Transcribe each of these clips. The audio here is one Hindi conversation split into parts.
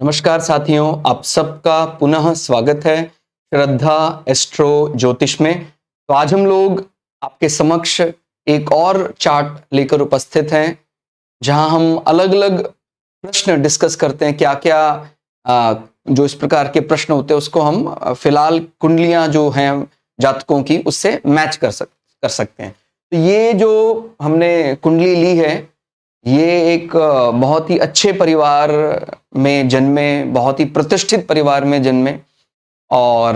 नमस्कार साथियों, आप सबका पुनः स्वागत है श्रद्धा एस्ट्रो ज्योतिष में। तो आज हम लोग आपके समक्ष एक और चार्ट लेकर उपस्थित हैं जहां हम अलग अलग प्रश्न डिस्कस करते हैं। क्या क्या जो इस प्रकार के प्रश्न होते हैं उसको हम फिलहाल कुंडलियां जो हैं जातकों की उससे मैच कर सकते हैं। तो ये जो हमने कुंडली ली है ये एक बहुत ही अच्छे परिवार में जन्मे, बहुत ही प्रतिष्ठित परिवार में जन्मे और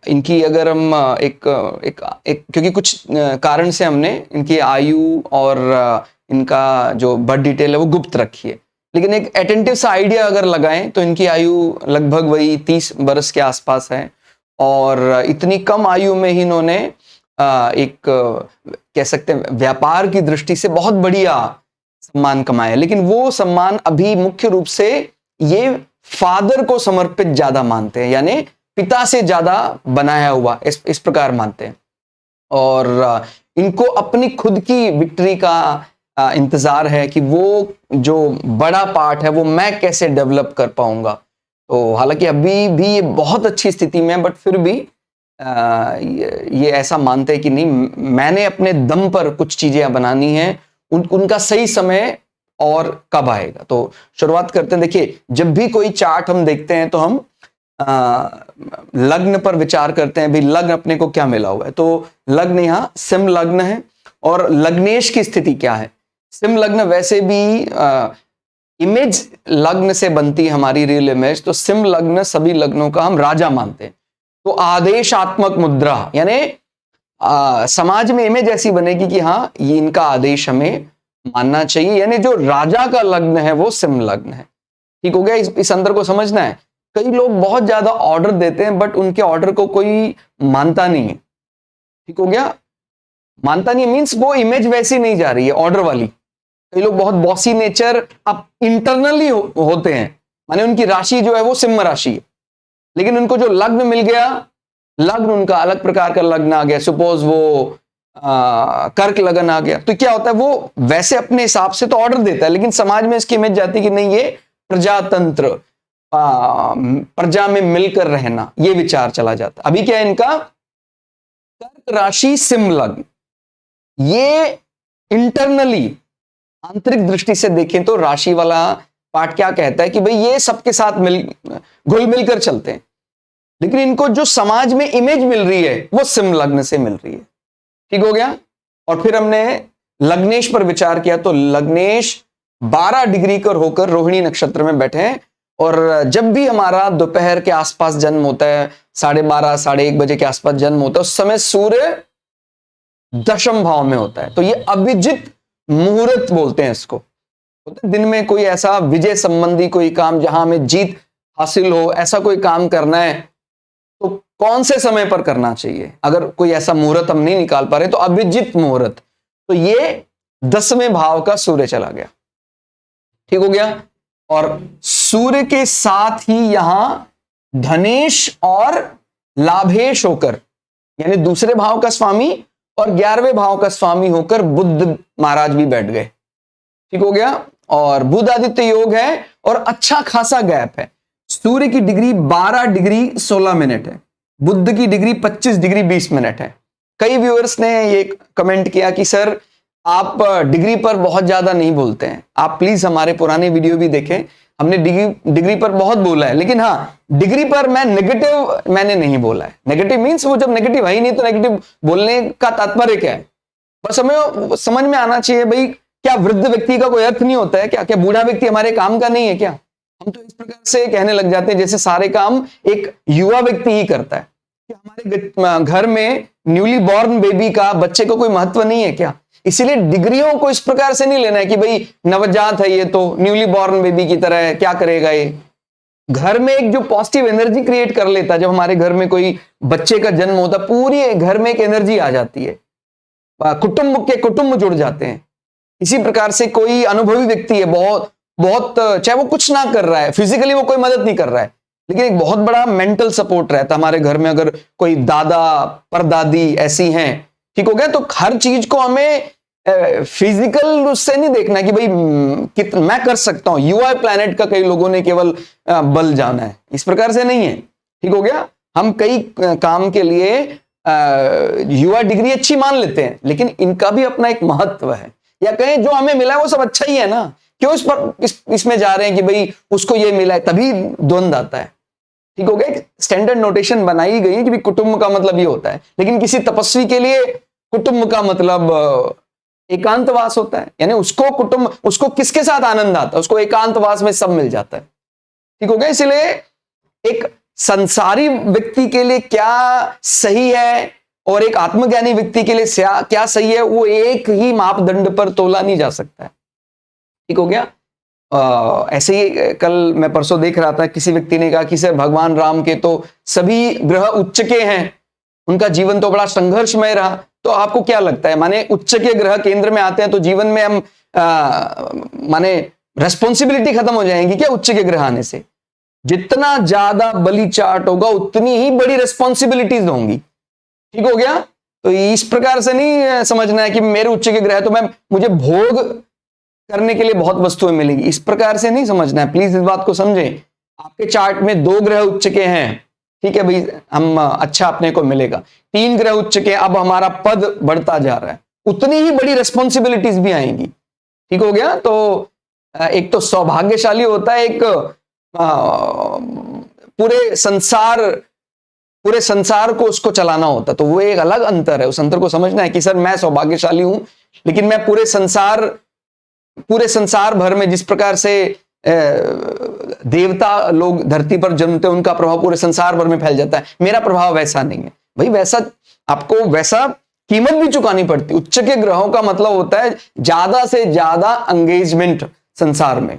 इनकी अगर हम एक क्योंकि कुछ कारण से हमने इनकी आयु और इनका जो बर्थ डिटेल है वो गुप्त रखी है, लेकिन एक अटेंटिव सा आइडिया अगर लगाएं तो इनकी आयु लगभग वही 30 बरस के आसपास है और इतनी कम आयु में ही इन्होंने एक कह सकते हैं व्यापार की दृष्टि से बहुत बढ़िया सम्मान कमाया। लेकिन वो सम्मान अभी मुख्य रूप से ये फादर को समर्पित ज्यादा मानते हैं, यानी पिता से ज्यादा बनाया हुआ इस प्रकार मानते हैं और इनको अपनी खुद की विक्ट्री का इंतजार है कि वो जो बड़ा पार्ट है वो मैं कैसे डेवलप कर पाऊंगा। तो हालांकि अभी भी ये बहुत अच्छी स्थिति में है, बट फिर भी ये ऐसा मानते हैं कि नहीं, मैंने अपने दम पर कुछ चीजें बनानी है, उनका सही समय और कब आएगा। तो शुरुआत करते हैं। देखिए, जब भी कोई चार्ट हम देखते हैं तो हम लग्न पर विचार करते हैं, भाई लग्न अपने को क्या मिला हुआ है। तो लग्न यहां सिंह लग्न है और लग्नेश की स्थिति क्या है। सिंह लग्न वैसे भी इमेज लग्न से बनती है हमारी रियल इमेज, तो सिंह लग्न सभी लग्नों का हम राजा मानते हैं। तो आदेशात्मक मुद्रा यानी समाज में इमेज ऐसी बनेगी कि हाँ ये इनका आदेश हमें मानना चाहिए, यानी जो राजा का लग्न है वो सिंह लग्न है। ठीक हो गया, इस अंतर को समझना है। कई लोग बहुत ज्यादा ऑर्डर देते हैं बट उनके ऑर्डर को कोई मानता नहीं है। ठीक हो गया, मानता नहीं मींस वो इमेज वैसी नहीं जा रही है ऑर्डर वाली। कई लोग बहुत बॉसी नेचर अब इंटरनली होते हैं, माने उनकी राशि जो है वो सिंह राशि है, लेकिन उनको जो लग्न मिल गया, लग्न उनका अलग प्रकार का लग्न आ गया, सपोज वो कर्क लगन आ गया, तो क्या होता है वो वैसे अपने हिसाब से तो ऑर्डर देता है, लेकिन समाज में इसकी इमेज जाती है कि नहीं ये प्रजातंत्र, प्रजा में मिलकर रहना, ये विचार चला जाता है। अभी क्या है इनका कर्क राशि सिंह लग्न, ये इंटरनली आंतरिक दृष्टि से देखें तो राशि वाला पार्ट क्या कहता है कि भाई ये सबके साथ घुल मिलकर चलते हैं, लेकिन इनको जो समाज में इमेज मिल रही है वो सिंह लग्न से मिल रही है। ठीक हो गया। और फिर हमने लग्नेश पर विचार किया, तो लग्नेश 12 डिग्री कर होकर रोहिणी नक्षत्र में बैठे हैं और जब भी हमारा दोपहर के आसपास जन्म होता है, 12:30 साढ़े 1 बजे के आसपास जन्म होता है, उस समय सूर्य दशम भाव में होता है। तो ये अभिजित मुहूर्त बोलते हैं इसको। दिन में कोई ऐसा विजय संबंधी कोई काम जहां हमें जीत हासिल हो, ऐसा कोई काम करना है तो कौन से समय पर करना चाहिए। अगर कोई ऐसा मुहूर्त हम नहीं निकाल पा रहे तो अभिजित मुहूर्त, तो ये 10वें भाव का सूर्य चला गया। ठीक हो गया। और सूर्य के साथ ही यहां धनेश और लाभेश होकर, यानी दूसरे भाव का स्वामी और 11वें भाव का स्वामी होकर बुध महाराज भी बैठ गए। ठीक हो गया। और बुध आदित्य योग है और अच्छा खासा गैप है। सूर्य की डिग्री 12 डिग्री 16 मिनट है, बुध की डिग्री 25 डिग्री 20 मिनट है। कई व्यूअर्स ने ये कमेंट किया कि सर आप डिग्री पर बहुत ज्यादा नहीं बोलते हैं, आप प्लीज हमारे पुराने वीडियो भी देखें, हमने डिग्री पर बहुत बोला है, लेकिन हाँ डिग्री पर मैं नेगेटिव मैंने नहीं बोला है। नेगेटिव मीन्स वो जब नेगेटिव है ही नहीं तो नेगेटिव बोलने का तात्पर्य क्या है, बस हमें समझ में आना चाहिए। भाई क्या वृद्ध व्यक्ति का कोई अर्थ नहीं होता है क्या? क्या बूढ़ा व्यक्ति हमारे काम का नहीं है क्या? हम तो इस प्रकार से कहने लग जाते हैं जैसे सारे काम एक युवा व्यक्ति ही करता है। कि हमारे घर में न्यूली बॉर्न बेबी का, बच्चे को कोई महत्व नहीं है क्या? इसीलिए डिग्रियों को इस प्रकार से नहीं लेना है कि भाई नवजात है ये तो न्यूली बॉर्न बेबी की तरह है, क्या करेगा ये। घर में एक जो पॉजिटिव एनर्जी क्रिएट कर लेता है, जब हमारे घर में कोई बच्चे का जन्म होता है पूरी घर में एक एनर्जी आ जाती है, कुटुंब जुड़ जाते हैं। इसी प्रकार से कोई अनुभवी व्यक्ति है, बहुत चाहे वो कुछ ना कर रहा है, फिजिकली वो कोई मदद नहीं कर रहा है, लेकिन एक बहुत बड़ा मेंटल सपोर्ट रहता है हमारे घर में। अगर कोई दादा परदादी ऐसी हैं, ठीक हो गया, तो हर चीज को हमें फिजिकल उससे नहीं देखना कि भाई कितना मैं कर सकता हूं, यूआई प्लैनेट का कई लोगों ने केवल बल जाना है, इस प्रकार से नहीं है। ठीक हो गया, हम कई काम के लिए यूआई डिग्री अच्छी मान लेते हैं, लेकिन इनका भी अपना एक महत्व है, या कहें जो हमें मिला है वो सब अच्छा ही है ना, क्यों इसमें जा रहे हैं कि भाई उसको ये मिला है, तभी द्वंद आता है। ठीक हो गया, स्टैंडर्ड नोटेशन बनाई गई है कि कुटुंब का मतलब ये होता है, लेकिन किसी तपस्वी के लिए कुटुंब का मतलब एकांतवास होता है, यानी उसको किसके साथ आनंद आता है, उसको एकांतवास में सब मिल जाता है। ठीक हो गया, इसलिए एक संसारी व्यक्ति के लिए क्या सही है और एक आत्मज्ञानी व्यक्ति के लिए क्या सही है, वो एक ही मापदंड पर तोला नहीं जा सकता है। ठीक हो गया। ऐसे ही कल मैं परसों देख रहा था, किसी व्यक्ति ने कहा कि सर भगवान राम के तो सभी ग्रह उच्च के हैं, उनका जीवन तो बड़ा संघर्षमय रहा, तो आपको क्या लगता है, माने उच्च के ग्रह केंद्र में आते हैं तो जीवन में हम माने रेस्पॉन्सिबिलिटी खत्म हो जाएंगी क्या उच्च के ग्रह आने से? जितना ज्यादा बलि चार्ट होगा उतनी ही बड़ी रेस्पॉन्सिबिलिटीज होंगी। ठीक हो गया, तो इस प्रकार से नहीं समझना है कि मेरे उच्च के ग्रह तो मुझे भोग करने के लिए बहुत वस्तुएं मिलेंगी, इस प्रकार से नहीं समझना है, प्लीज इस बात को समझें। आपके चार्ट में 2 ग्रह उच्च के हैं, ठीक है भाई, हम अच्छा अपने को मिलेगा। 3 ग्रह उच्च के, अब हमारा पद बढ़ता जा रहा है, उतनी ही बड़ी रेस्पॉन्सिबिलिटीज भी आएंगी। ठीक हो गया, तो एक तो सौभाग्यशाली होता है, एक पूरे संसार को उसको चलाना होता, तो वो एक अलग अंतर है। उस अंतर को समझना है कि सर मैं सौभाग्यशाली हूं, लेकिन मैं पूरे संसार भर में जिस प्रकार से देवता लोग धरती पर जन्मते हैं, उनका प्रभाव पूरे संसार भर में फैल जाता है, मेरा प्रभाव वैसा नहीं है भाई। आपको वैसा कीमत भी चुकानी पड़ती। उच्च के ग्रहों का मतलब होता है ज्यादा से ज्यादा एंगेजमेंट संसार में।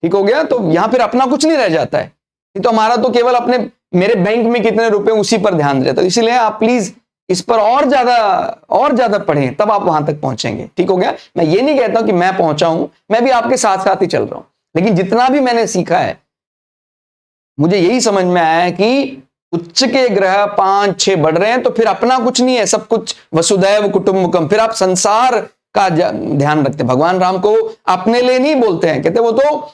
ठीक हो गया, तो यहां फिर अपना कुछ नहीं रह जाता है, तो हमारा तो केवल मेरे बैंक में कितने रुपए उसी पर ध्यान रहता है। इसलिए आप प्लीज इस पर और ज्यादा पढ़ें, तब आप वहां तक पहुंचेंगे। ठीक हो गया, मैं ये नहीं कहता कि मैं पहुंचा हूं, मैं भी आपके साथ साथ ही चल रहा हूं, लेकिन जितना भी मैंने सीखा है मुझे यही समझ में आया है कि उच्च के ग्रह 5-6 बढ़ रहे हैं तो फिर अपना कुछ नहीं है, सब कुछ वसुदैव कुटुंबकम, फिर आप संसार का ध्यान रखते हैं। भगवान राम को अपने लिए नहीं बोलते हैं, कहते वो तो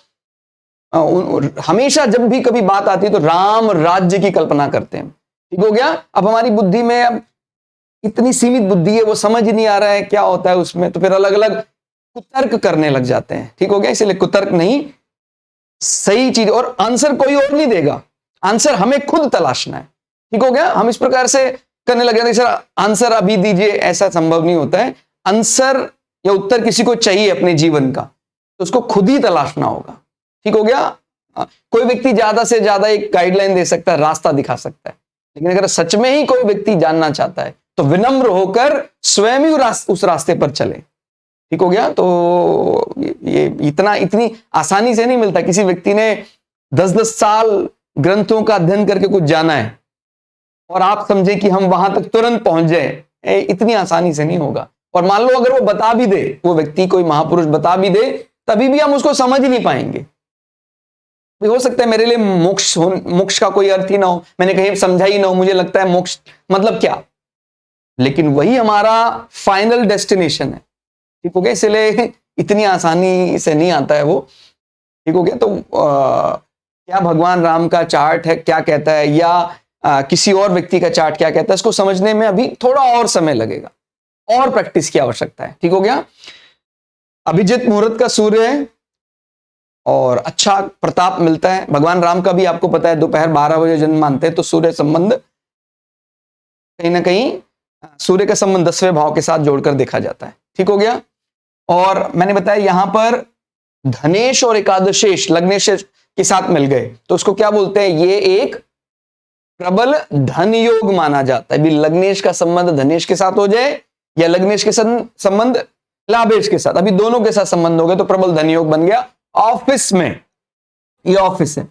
हमेशा जब भी कभी बात आती है तो राम राज्य की कल्पना करते हैं। ठीक हो गया, अब हमारी बुद्धि में अब इतनी सीमित बुद्धि है, वो समझ ही नहीं आ रहा है क्या होता है उसमें, तो फिर अलग अलग कुतर्क करने लग जाते हैं। ठीक हो गया, इसलिए कुतर्क नहीं, सही चीज, और आंसर कोई और नहीं देगा, आंसर हमें खुद तलाशना है। ठीक हो गया, हम इस प्रकार से करने लगे थे सर आंसर अभी दीजिए, ऐसा संभव नहीं होता है। आंसर या उत्तर किसी को चाहिए अपने जीवन का, तो उसको खुद ही तलाशना होगा। ठीक हो गया, कोई व्यक्ति ज्यादा से ज्यादा एक गाइडलाइन दे सकता है, रास्ता दिखा सकता है, लेकिन अगर सच में ही कोई व्यक्ति जानना चाहता है तो विनम्र होकर स्वयं ही उस रास्ते पर चले। ठीक हो गया, तो ये इतनी आसानी से नहीं मिलता। किसी व्यक्ति ने 10-10 साल ग्रंथों का अध्ययन करके कुछ जाना है और आप समझे कि हम वहां तक तुरंत पहुंच जाए, इतनी आसानी से नहीं होगा। और मान लो अगर वो बता भी दे, वो व्यक्ति कोई महापुरुष बता भी दे, तभी भी हम उसको समझ ही नहीं पाएंगे। हो सकता है मेरे लिए मोक्ष का कोई अर्थ ही ना हो, मैंने कहीं समझा ही ना हो, मुझे लगता है मोक्ष मतलब क्या, लेकिन वही हमारा फाइनल डेस्टिनेशन है। ठीक हो गया, इसलिए इतनी आसानी से नहीं आता है वो। ठीक हो गया, तो क्या भगवान राम का चार्ट है क्या कहता है, या किसी और व्यक्ति का चार्ट क्या कहता है, इसको समझने में अभी थोड़ा और समय लगेगा, और प्रैक्टिस की आवश्यकता है। ठीक हो गया, अभिजित मुहूर्त का सूर्य है और अच्छा प्रताप मिलता है। भगवान राम का भी आपको पता है दोपहर 12 बजे जन्म मानते हैं, तो सूर्य संबंध कहीं ना कहीं सूर्य का संबंध 10वें भाव के साथ जोड़कर देखा जाता है। ठीक हो गया, और मैंने बताया यहां पर धनेश और एकादशेश लग्नेश के साथ मिल गए तो उसको क्या बोलते हैं, ये एक प्रबल धन योग माना जाता है। भी लग्नेश का संबंध धनेश के साथ हो जाए या लग्नेश के संबंध लाभेश के साथ, अभी दोनों के साथ संबंध हो गए तो प्रबल धन योग बन गया। ऑफिस में, ये ऑफिस है,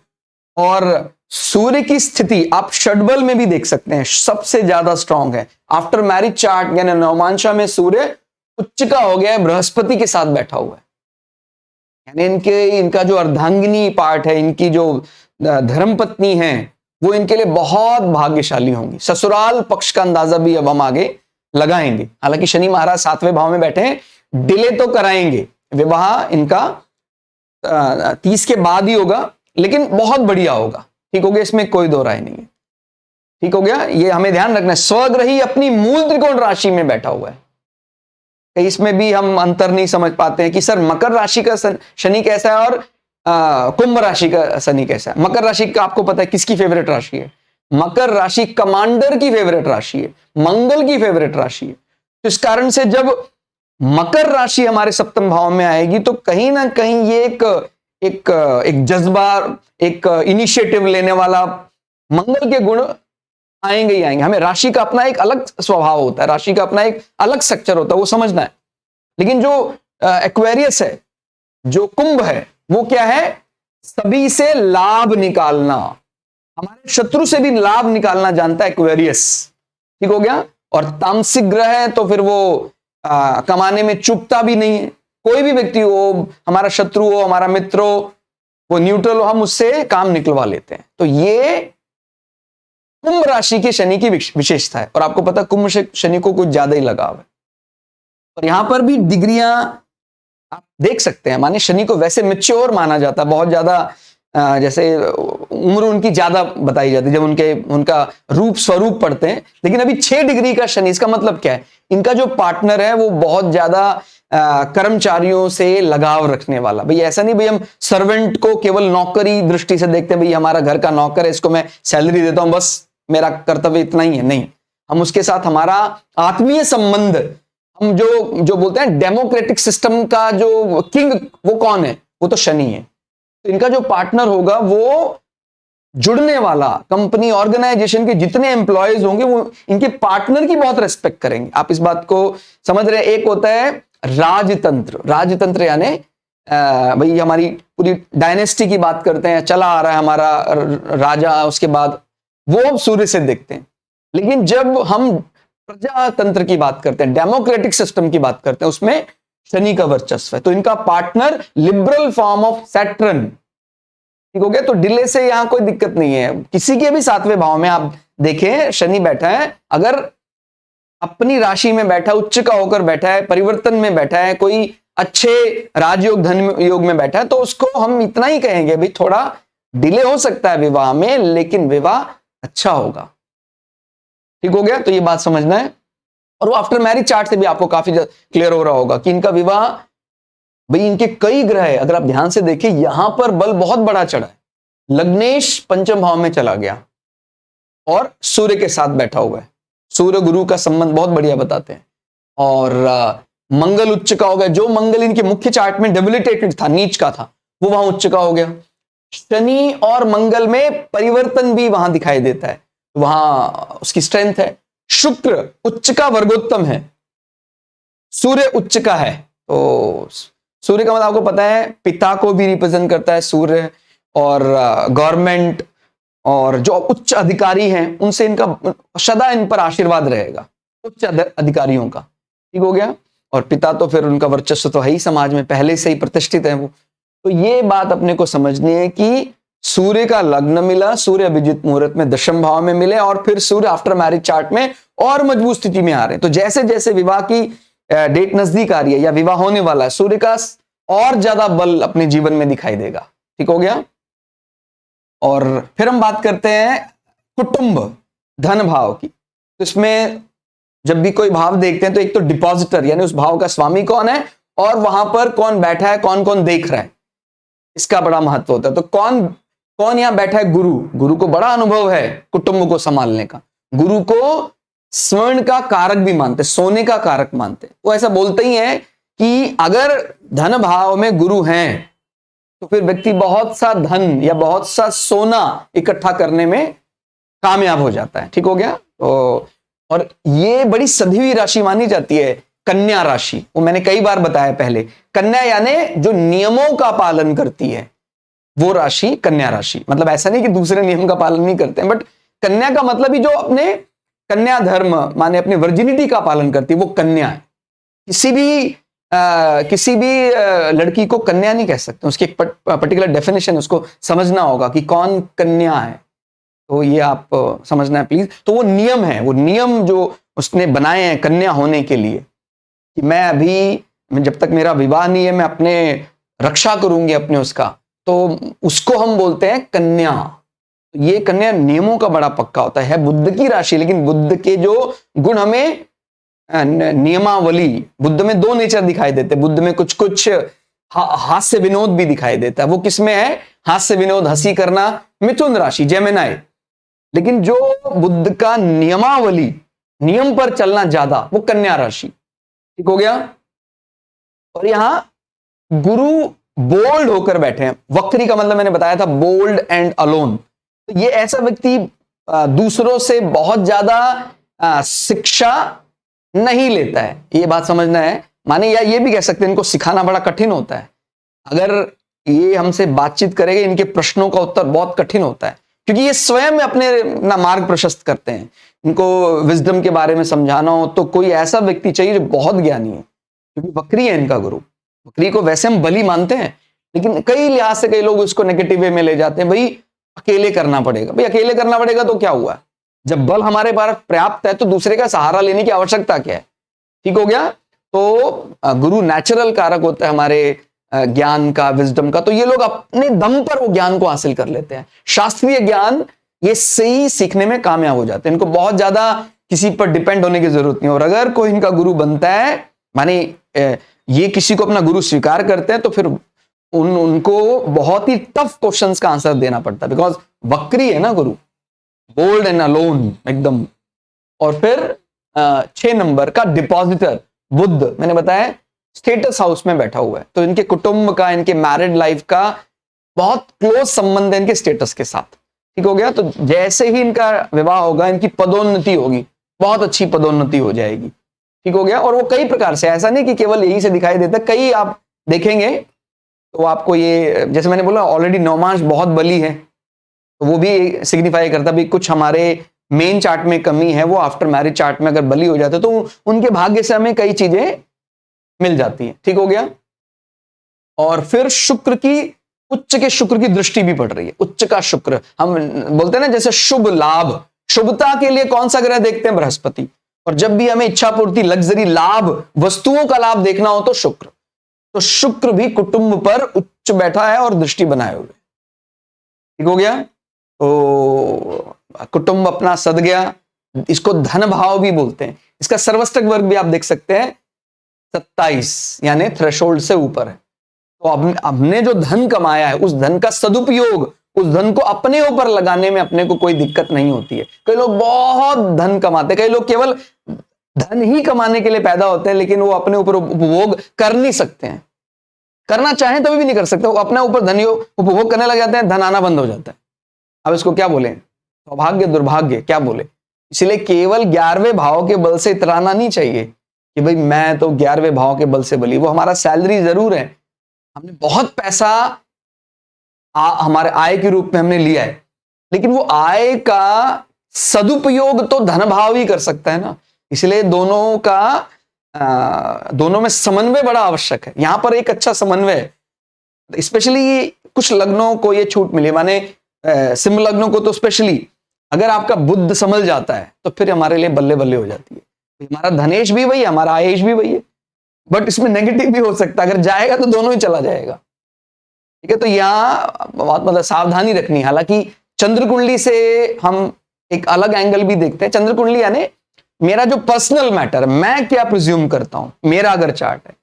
और सूर्य की स्थिति आप षड्बल में भी देख सकते हैं, सबसे ज्यादा स्ट्रांग है। आफ्टर मैरिज चार्ट यानी नवमांशा में सूर्य उच्च का हो गया है, बृहस्पति के साथ बैठा हुआ है, यानी इनका जो अर्धांगिनी पार्ट है, इनकी जो धर्मपत्नी है, वो इनके लिए बहुत भाग्यशाली होंगी। ससुराल पक्ष का अंदाजा भी अब हम आगे लगाएंगे। हालांकि शनि महाराज 7वें भाव में बैठे हैं, डिले तो कराएंगे, विवाह इनका 30 के बाद ही होगा, लेकिन बहुत बढ़िया होगा। ठीक हो गया, इसमें कोई दो राय नहीं है। ठीक हो गया, ये हमें ध्यान रखना है। स्वग्रही अपनी मूल त्रिकोण राशि में बैठा हुआ है। इसमें भी हम अंतर नहीं समझ पाते हैं कि सर मकर राशि का शनि कैसा है और कुंभ राशि का शनि कैसा है। मकर राशि का आपको पता है किसकी फेवरेट राशि है? मकर राशि कमांडर की फेवरेट राशि है, मंगल की फेवरेट राशि है। तो इस कारण से जब मकर राशि हमारे सप्तम भाव में आएगी तो कहीं ना कहीं ये एक जज्बा, एक इनिशिएटिव लेने वाला मंगल के गुण आएंगे ही आएंगे। हमें राशि का अपना एक अलग स्वभाव होता है, राशि का अपना एक अलग स्ट्रक्चर होता है, वो समझना है। लेकिन जो एक्वेरियस है, जो कुंभ है, वो क्या है? सभी से लाभ निकालना, हमारे शत्रु से भी लाभ निकालना जानता है एक्वेरियस। ठीक हो गया। और तामसिक ग्रह है तो फिर वो कमाने में चूकता भी नहीं है। कोई भी व्यक्ति हो, हमारा शत्रु हो, हमारा मित्र हो, वो न्यूट्रल हो, हम उससे काम निकलवा लेते हैं। तो ये कुंभ राशि के शनि की विशेषता है। और आपको पता कुंभ से शनि को कुछ ज्यादा ही लगाव है। और यहां पर भी डिग्रियां आप देख सकते हैं। माने शनि को वैसे मैच्योर माना जाता है, बहुत ज्यादा जैसे उम्र उनकी ज्यादा बताई जाती है जब उनका रूप स्वरूप पढ़ते हैं। लेकिन अभी 6 डिग्री का शनि, इसका मतलब क्या है? इनका जो पार्टनर है वो बहुत ज्यादा कर्मचारियों से लगाव रखने वाला। भाई ऐसा नहीं भाई हम सर्वेंट को केवल नौकरी दृष्टि से देखते हैं, भाई हमारा घर का नौकर है, इसको मैं सैलरी देता हूं, बस मेरा कर्तव्य इतना ही है। नहीं, हम उसके साथ हमारा आत्मीय संबंध, हम जो बोलते हैं डेमोक्रेटिक सिस्टम का जो किंग, वो कौन है? वो तो शनि है। तो इनका जो पार्टनर होगा वो जुड़ने वाला, कंपनी ऑर्गेनाइजेशन के जितने एम्प्लॉयज होंगे वो इनके पार्टनर की बहुत रेस्पेक्ट करेंगे। आप इस बात को समझ रहे हैं? एक होता है राजतंत्र, राजतंत्र यानी भाई हमारी पूरी डायनेस्टी की बात करते हैं, चला आ रहा है हमारा राजा, उसके बाद वो सूर्य से देखते हैं। लेकिन जब हम प्रजातंत्र की बात करते हैं, डेमोक्रेटिक सिस्टम की बात करते हैं, उसमें शनि का वर्चस्व है। तो इनका partner liberal form of Saturn. ठीक हो गया। तो डिले से यहां कोई दिक्कत नहीं है। किसी के भी 7वें भाव में आप देखें शनि बैठा है, अगर अपनी राशि में बैठा, उच्च का होकर बैठा है, परिवर्तन में बैठा है, कोई अच्छे राजयोग धन योग में बैठा है, तो उसको हम इतना ही कहेंगे भाई थोड़ा डिले हो सकता है विवाह में, लेकिन विवाह अच्छा होगा। ठीक हो गया। तो ये बात समझना है। और वो आफ्टर मैरिज चार्ट से भी आपको काफी क्लियर हो रहा होगा कि इनका विवाह, भाई इनके कई ग्रह है, अगर आप ध्यान से देखें यहां पर बल बहुत बड़ा चढ़ा है। लग्नेश पंचम भाव में चला गया और सूर्य के साथ बैठा हुआ है। सूर्य गुरु का संबंध बहुत बढ़िया बताते हैं। और मंगल उच्च का हो गया। जो मंगल इनके मुख्य चार्ट में डेबिलिटेटेड था, नीच का था, वो वहां उच्च का हो गया। शनि और मंगल में परिवर्तन भी वहां दिखाई देता है, वहां उसकी स्ट्रेंथ है। शुक्र उच्च का वर्गोत्तम है, सूर्य उच्च का है। तो सूर्य का मतलब आपको पता है पिता को भी रिप्रेजेंट करता है सूर्य, और गवर्नमेंट और जो उच्च अधिकारी हैं उनसे इनका सदा इन पर आशीर्वाद रहेगा, उच्च अधिकारियों का। ठीक हो गया। और पिता तो फिर उनका वर्चस्व तो है ही, समाज में पहले से ही प्रतिष्ठित है वो। तो ये बात अपने को समझनी है कि सूर्य का लग्न मिला, सूर्य अभिजीत मुहूर्त में दशम भाव में मिले, और फिर सूर्य आफ्टर मैरिज चार्ट में और मजबूत स्थिति में आ रहे हैं। तो जैसे जैसे विवाह की डेट नजदीक आ रही है या विवाह होने वाला है, सूर्य का और ज्यादा बल अपने जीवन में दिखाई देगा। ठीक हो गया। और फिर हम बात करते हैं कुटुंब धन भाव की। तो इसमें जब भी कोई भाव देखते हैं तो एक तो डिपॉजिटर यानी उस भाव का स्वामी कौन है, और वहां पर कौन बैठा है, कौन कौन देख रहा है, इसका बड़ा महत्व होता है। तो कौन कौन यहां बैठा है? गुरु। गुरु को बड़ा अनुभव है कुटुंब को संभालने का। गुरु को स्वर्ण का कारक भी मानते, सोने का कारक मानते। वो ऐसा बोलते ही है कि अगर धन भाव में गुरु हैं तो फिर व्यक्ति बहुत सा धन या बहुत सा सोना इकट्ठा करने में कामयाब हो जाता है। ठीक हो गया। तो और ये बड़ी सधी हुई राशि मानी जाती है कन्या राशि। वो मैंने कई बार बताया पहले, कन्या यानी जो नियमों का पालन करती है वो राशि कन्या राशि। मतलब ऐसा नहीं कि दूसरे नियम का पालन नहीं करते हैं, बट कन्या का मतलब ही जो अपने कन्या धर्म माने अपनी वर्जिनिटी का पालन करती है वो कन्या है। किसी भी लड़की को कन्या नहीं कह सकते, उसकी एक पर्टिकुलर डेफिनेशन उसको समझना होगा कि कौन कन्या है। तो ये आप समझना है प्लीज। तो वो नियम है, वो नियम जो उसने बनाए हैं कन्या होने के लिए, कि मैं अभी जब तक मेरा विवाह नहीं है मैं अपने रक्षा करूंगी अपने उसका, तो उसको हम बोलते हैं कन्या। ये कन्या नियमों का बड़ा पक्का होता है बुद्ध की राशि, लेकिन बुद्ध के जो गुण हमें नियमावली, बुद्ध में दो नेचर दिखाई देते हैं। बुद्ध में कुछ कुछ हास्य विनोद भी दिखाई देता है। वो किसमें है? हास्य विनोद, हंसी करना, मिथुन राशि, जेमिनाई। लेकिन जो बुद्ध का नियमावली, नियम पर चलना ज्यादा, वो कन्या राशि। ठीक हो गया। और यहां गुरु बोल्ड होकर बैठे हैं। वक्री का मतलब मैंने बताया था बोल्ड एंड अलोन। तो ये ऐसा व्यक्ति दूसरों से बहुत ज्यादा शिक्षा नहीं लेता है, ये बात समझना है। माने या ये भी कह सकते हैं इनको सिखाना बड़ा कठिन होता है। अगर ये हमसे बातचीत करेंगे, इनके प्रश्नों का उत्तर बहुत कठिन होता है, क्योंकि ये स्वयं अपने ना मार्ग प्रशस्त करते हैं। इनको विजडम के बारे में समझाना हो तो कोई ऐसा व्यक्ति चाहिए जो बहुत ज्ञानी है, क्योंकि वक्री है इनका गुरु। वक्री को वैसे हम बली मानते हैं, लेकिन कई लिहाज से कई लोग उसको नेगेटिव वे में ले जाते हैं। भाई अकेले करना पड़ेगा, भाई अकेले करना पड़ेगा तो क्या हुआ? जब बल हमारे पास पर्याप्त है तो दूसरे का सहारा लेने की आवश्यकता क्या है? ठीक हो गया। तो गुरु नेचुरल कारक होता है हमारे ज्ञान का, विजडम का। तो ये लोग अपने दम पर वो ज्ञान को हासिल कर लेते हैं। शास्त्रीय ज्ञान ये सही सीखने में कामयाब हो जाते हैं। इनको बहुत ज्यादा किसी पर डिपेंड होने की जरूरत नहीं। और अगर कोई इनका गुरु बनता है, माने ये किसी को अपना गुरु स्वीकार करते हैं, तो फिर उनको बहुत ही टफ क्वेश्चंस का आंसर देना पड़ता है, बिकॉज वक्री है ना गुरु, बोल्ड एंड अलोन एकदम। और फिर 6 नंबर का डिपॉजिटर बुद्ध, मैंने बताया स्टेटस हाउस में बैठा हुआ है। तो इनके कुटुंब का, इनके मैरिड लाइफ का बहुत क्लोज संबंध है इनके स्टेटस के साथ। ठीक हो गया। तो जैसे ही इनका विवाह होगा, इनकी पदोन्नति होगी, बहुत अच्छी पदोन्नति हो जाएगी। ठीक हो गया। और वो कई प्रकार से, ऐसा नहीं कि केवल यही से दिखाई देता, कई आप देखेंगे तो आपको ये, जैसे मैंने बोला ऑलरेडी नौमांश बहुत बली है, तो वो भी सिग्निफाई करता भी कुछ हमारे मेन चार्ट में कमी है, वो आफ्टर मैरिज चार्ट में अगर बली हो जाते तो उनके भाग्य से हमें कई चीजें मिल जाती हैं। ठीक हो गया। और फिर शुक्र की, उच्च के शुक्र की दृष्टि भी पड़ रही है। उच्च का शुक्र, हम बोलते हैं ना जैसे शुभ लाभ, शुभता के लिए कौन सा ग्रह देखते हैं? बृहस्पति। और जब भी हमें इच्छा पूर्ति, लग्जरी, लाभ, वस्तुओं का लाभ देखना हो तो शुक्र। तो शुक्र भी कुटुंब पर उच्च बैठा है और दृष्टि बनाए हुए। ठीक हो गया। तो कुटुंब अपना सद गया। इसको धन भाव भी बोलते हैं। इसका सर्वष्टक वर्ग भी आप देख सकते हैं 27, यानी थ्रेशोल्ड से ऊपर है। तो हमने जो धन कमाया है, उस धन का सदुपयोग, उस धन को अपने ऊपर लगाने में अपने को कोई दिक्कत नहीं होती है। कई लोग बहुत धन कमाते, कई लोग केवल धन ही कमाने के लिए पैदा होते हैं, लेकिन वो अपने ऊपर उपभोग कर नहीं सकते हैं। करना चाहें तो भी नहीं कर सकते। वो अपने ऊपर धन उपभोग करने लग जाते हैं, धन आना बंद हो जाता है। अब इसको क्या बोले? सौभाग्य, दुर्भाग्य, क्या बोले? इसलिए केवल 11वें भाव के बल से इतराना नहीं चाहिए कि भाई मैं तो 11वें भाव के बल से बली। वो हमारा सैलरी जरूर है, हमने बहुत पैसा हमारे आय के रूप में हमने लिया है, लेकिन वो आय का सदुपयोग तो धन भाव ही कर सकता है ना। इसलिए दोनों में समन्वय बड़ा आवश्यक है। यहां पर एक अच्छा समन्वय है। स्पेशली कुछ लग्नों को ये छूट मिली, माने सिंह लग्नों को तो स्पेशली, अगर आपका बुद्ध संभल जाता है तो फिर हमारे लिए बल्ले बल्ले हो जाती है। हमारा धनेश भी वही है, हमारा आयेश भी वही है, बट इसमें नेगेटिव भी हो सकता है। अगर जाएगा तो दोनों ही चला जाएगा। ठीक है। तो यहां बहुत मतलब सावधानी रखनी। हालांकि चंद्र कुंडली से हम एक अलग एंगल भी देखते हैं। चंद्र कुंडली यानी मेरा जो पर्सनल मैटर, मैं क्या प्रिज्यूम करता हूं, मेरा अगर चार्ट है,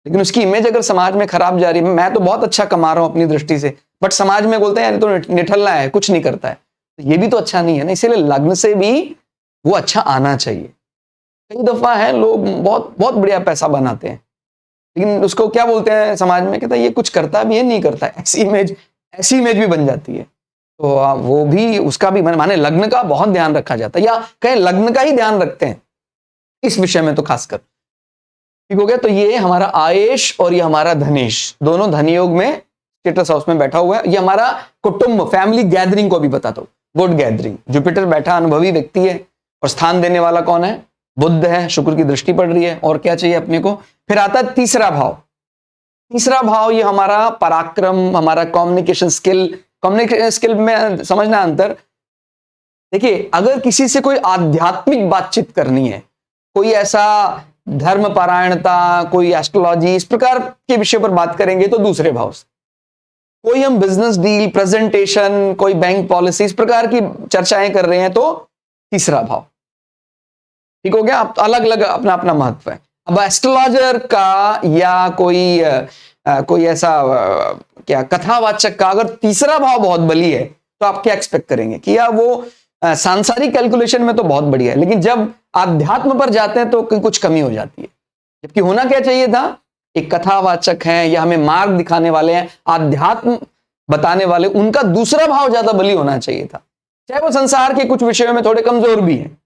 लेकिन उसकी इमेज अगर समाज में खराब जा रही है, मैं तो बहुत अच्छा कमा रहा हूं अपनी दृष्टि से, बट समाज में बोलते हैं यानी तो निठल्ला है, कुछ नहीं करता है, तो ये भी तो अच्छा नहीं है ना। इसीलिए लग्न से भी वो अच्छा आना चाहिए। कई दफा है लोग बहुत बहुत बढ़िया पैसा बनाते हैं, लेकिन उसको क्या बोलते हैं समाज में, कहता है ये कुछ करता भी है, नहीं करता है, ऐसी इमेज भी बन जाती है। तो वो भी, उसका भी माने लग्न का बहुत ध्यान रखा जाता है, या कहें लग्न का ही ध्यान रखते हैं इस विषय में तो खासकर। ठीक हो गया। तो ये हमारा आयेश और ये हमारा धनेश, दोनों धन योग में स्टेटस हाउस में बैठा हुआ है। ये हमारा कुटुंब, फैमिली गैदरिंग को भी बताता हूं, गुड गैदरिंग। जुपिटर बैठा अनुभवी व्यक्ति है, और स्थान देने वाला कौन है? बुध है। शुक्र की दृष्टि पड़ रही है, और क्या चाहिए अपने को? फिर आता है तीसरा भाव। तीसरा भाव ये हमारा पराक्रम, हमारा कम्युनिकेशन स्किल में समझना अंतर। देखिए, अगर किसी से कोई आध्यात्मिक बातचीत करनी है, कोई ऐसा धर्म पारायणता, कोई एस्ट्रोलॉजी, इस प्रकार के विषय पर बात करेंगे तो दूसरे भाव से। कोई हम बिजनेस डील, प्रेजेंटेशन, कोई बैंक पॉलिसी, इस प्रकार की चर्चाएं कर रहे हैं तो तीसरा भाव। ठीक हो गया। अब अलग अलग अपना अपना महत्व है। अब एस्ट्रोलॉजर का या कोई ऐसा क्या कथावाचक का अगर तीसरा भाव बहुत बली है तो आप क्या एक्सपेक्ट करेंगे कि यार वो सांसारिक कैलकुलेशन में तो बहुत बढ़िया है, लेकिन जब आध्यात्म पर जाते हैं तो कुछ कमी हो जाती है। जबकि होना क्या चाहिए था, एक कथावाचक हैं या हमें मार्ग दिखाने वाले हैं, आध्यात्म बताने वाले, उनका दूसरा भाव ज्यादा बली होना चाहिए था। चाहे वो संसार के कुछ विषयों में थोड़े कमजोर भी हैं,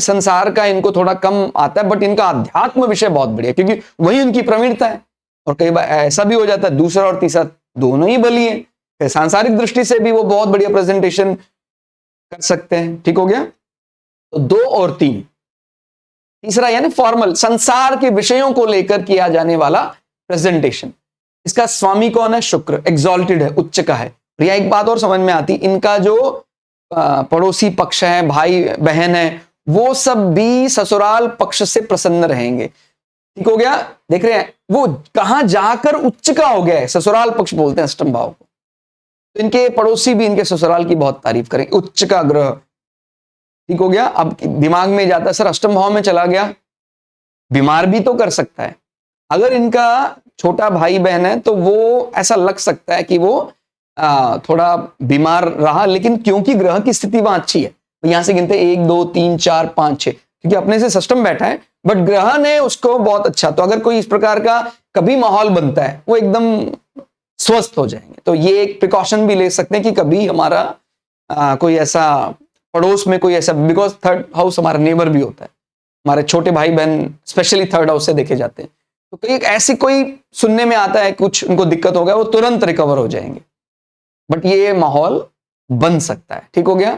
संसार का इनको थोड़ा कम आता है, बट इनका आध्यात्म विषय बहुत बढ़िया, क्योंकि वही उनकी प्रवीणता है। और कई बार ऐसा भी हो जाता है दूसरा और तीसरा दोनों ही बली है, सांसारिक दृष्टि से भी वो बहुत बढ़िया प्रेजेंटेशन कर सकते हैं। ठीक हो गया। तो 2 और 3, तीसरा यानी फॉर्मल, संसार के विषयों को लेकर किया जाने वाला प्रेजेंटेशन। इसका स्वामी कौन है? शुक्र, एग्जॉल्टेड है, उच्च का है। यह एक बात और समझ में आती, इनका जो पड़ोसी पक्ष है, भाई बहन है, वो सब भी ससुराल पक्ष से प्रसन्न रहेंगे। ठीक हो गया। देख रहे हैं वो कहां जाकर उच्च का हो गया है, ससुराल पक्ष बोलते हैं अष्टम भाव को। तो इनके पड़ोसी भी इनके ससुराल की बहुत तारीफ करेंगे, उच्च का ग्रह। ठीक हो गया। अब दिमाग में जाता है सर अष्टम भाव में चला गया, बीमार भी तो कर सकता है। अगर इनका छोटा भाई बहन है तो वो ऐसा लग सकता है कि वो थोड़ा बीमार रहा, लेकिन क्योंकि ग्रह की स्थिति वहां अच्छी है, यहां से गिनते 1 2 3 4 5 6, क्योंकि अपने से सिस्टम बैठा है, बट ग्रह ने उसको बहुत अच्छा। तो अगर कोई इस प्रकार का कभी माहौल बनता है वो एकदम स्वस्थ हो जाएंगे। तो ये एक प्रिकॉशन भी ले सकते हैं कि कभी हमारा कोई ऐसा पड़ोस में कोई ऐसा, बिकॉज थर्ड हाउस हमारा नेबर भी होता है, हमारे छोटे भाई बहन स्पेशली थर्ड हाउस से देखे जाते हैं। तो कई ऐसी कोई सुनने में आता है कुछ उनको दिक्कत हो गया, वो तुरंत रिकवर हो जाएंगे, बट ये माहौल बन सकता है। ठीक हो गया।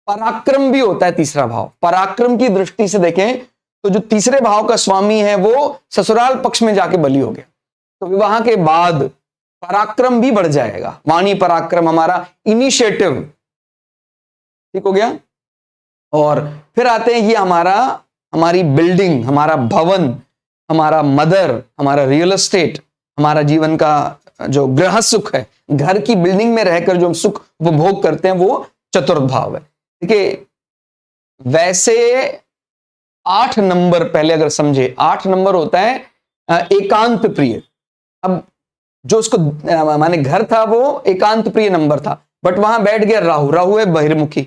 पराक्रम भी होता है तीसरा भाव। पराक्रम की दृष्टि से देखें तो जो तीसरे भाव का स्वामी है वो ससुराल पक्ष में जाके बली हो गया, तो विवाह के बाद पराक्रम भी बढ़ जाएगा। वाणी पराक्रम, हमारा इनिशिएटिव। ठीक हो गया। और फिर आते हैं ये हमारी बिल्डिंग, हमारा भवन, हमारा मदर, हमारा रियल एस्टेट, हमारा जीवन का जो गृह सुख है, घर की बिल्डिंग में रहकर जो हम सुख उपभोग करते हैं, वो चतुर्थ भाव है। देखिए वैसे 8 नंबर पहले अगर समझे, 8 नंबर होता है एकांत प्रिय। अब जो उसको माने घर था वो एकांत प्रिय नंबर था, बट वहां बैठ गया राहु। राहु है बहिर्मुखी,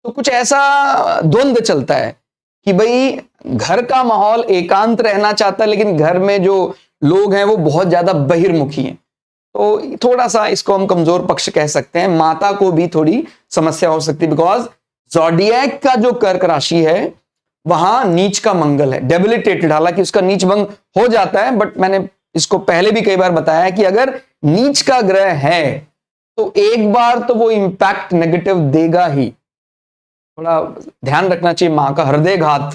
तो कुछ ऐसा द्वंद्व चलता है कि भाई घर का माहौल एकांत रहना चाहता है, लेकिन घर में जो लोग हैं वो बहुत ज्यादा बहिर्मुखी हैं। तो थोड़ा सा इसको हम कमजोर पक्ष कह सकते हैं। माता को भी थोड़ी समस्या हो सकती है, बिकॉज ज़ोडिएक का जो कर्क राशि है वहां नीच का मंगल है, डेबिलिटेटेड। हालांकि उसका नीच भंग हो जाता है, बट मैंने इसको पहले भी कई बार बताया है कि अगर नीच का ग्रह है तो एक बार तो वो इंपैक्ट नेगेटिव देगा ही। थोड़ा ध्यान रखना चाहिए। मां का हृदय घात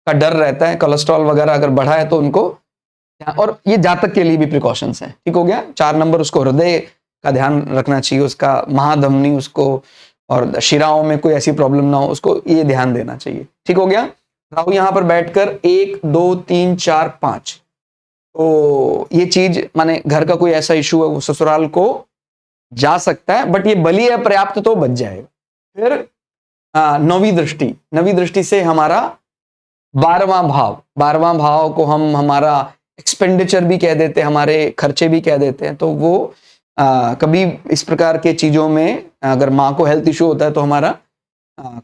का डर रहता है, कोलेस्ट्रॉल वगैरह अगर बढ़ा है तो उनको, और ये जातक के लिए भी प्रिकॉशंस हैं। ठीक हो गया। 4 नंबर उसको हृदय का ध्यान रखना चाहिए, उसका महाधमनी उसको, और शिराओं में कोई ऐसी प्रॉब्लम ना हो, उसको ये ध्यान देना चाहिए। ठीक हो गया। राहु यहां पर बैठकर 1 2 3 4 5, तो ये चीज माने घर का कोई ऐसा इशू है वो ससुराल को जा सकता है, बट ये बली है पर्याप्त तो बच जाएगा। फिर नौवीं दृष्टि से हमारा 12वां भाव को हम हमारा एक्सपेंडिचर भी कह देते हैं, हमारे खर्चे भी कह देते हैं। तो वो कभी इस प्रकार के चीजों में अगर माँ को हेल्थ इशू होता है तो हमारा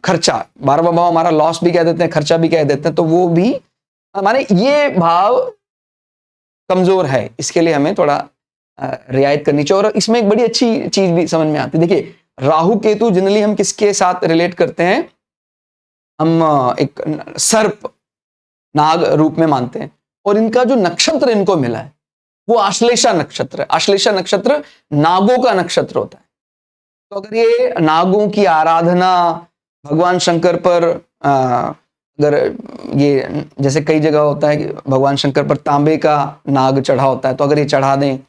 खर्चा, 12वां भाव हमारा लॉस भी कह देते हैं, खर्चा भी कह देते हैं, तो वो भी हमारे ये भाव कमजोर है, इसके लिए हमें थोड़ा रियायत करनी चाहिए। और इसमें एक बड़ी अच्छी चीज भी समझ में आती है। देखिए राहु केतु जनरली हम किसके साथ रिलेट करते हैं, हम एक सर्प नाग रूप में मानते हैं, और इनका जो नक्षत्र इनको मिला है वो आश्लेषा नक्षत्र है। आश्लेषा नक्षत्र नागों का नक्षत्र होता है। तो अगर ये नागों की आराधना भगवान शंकर पर अगर ये जैसे कई जगह होता है कि भगवान शंकर पर तांबे का नाग चढ़ा होता है, तो अगर ये चढ़ा दें,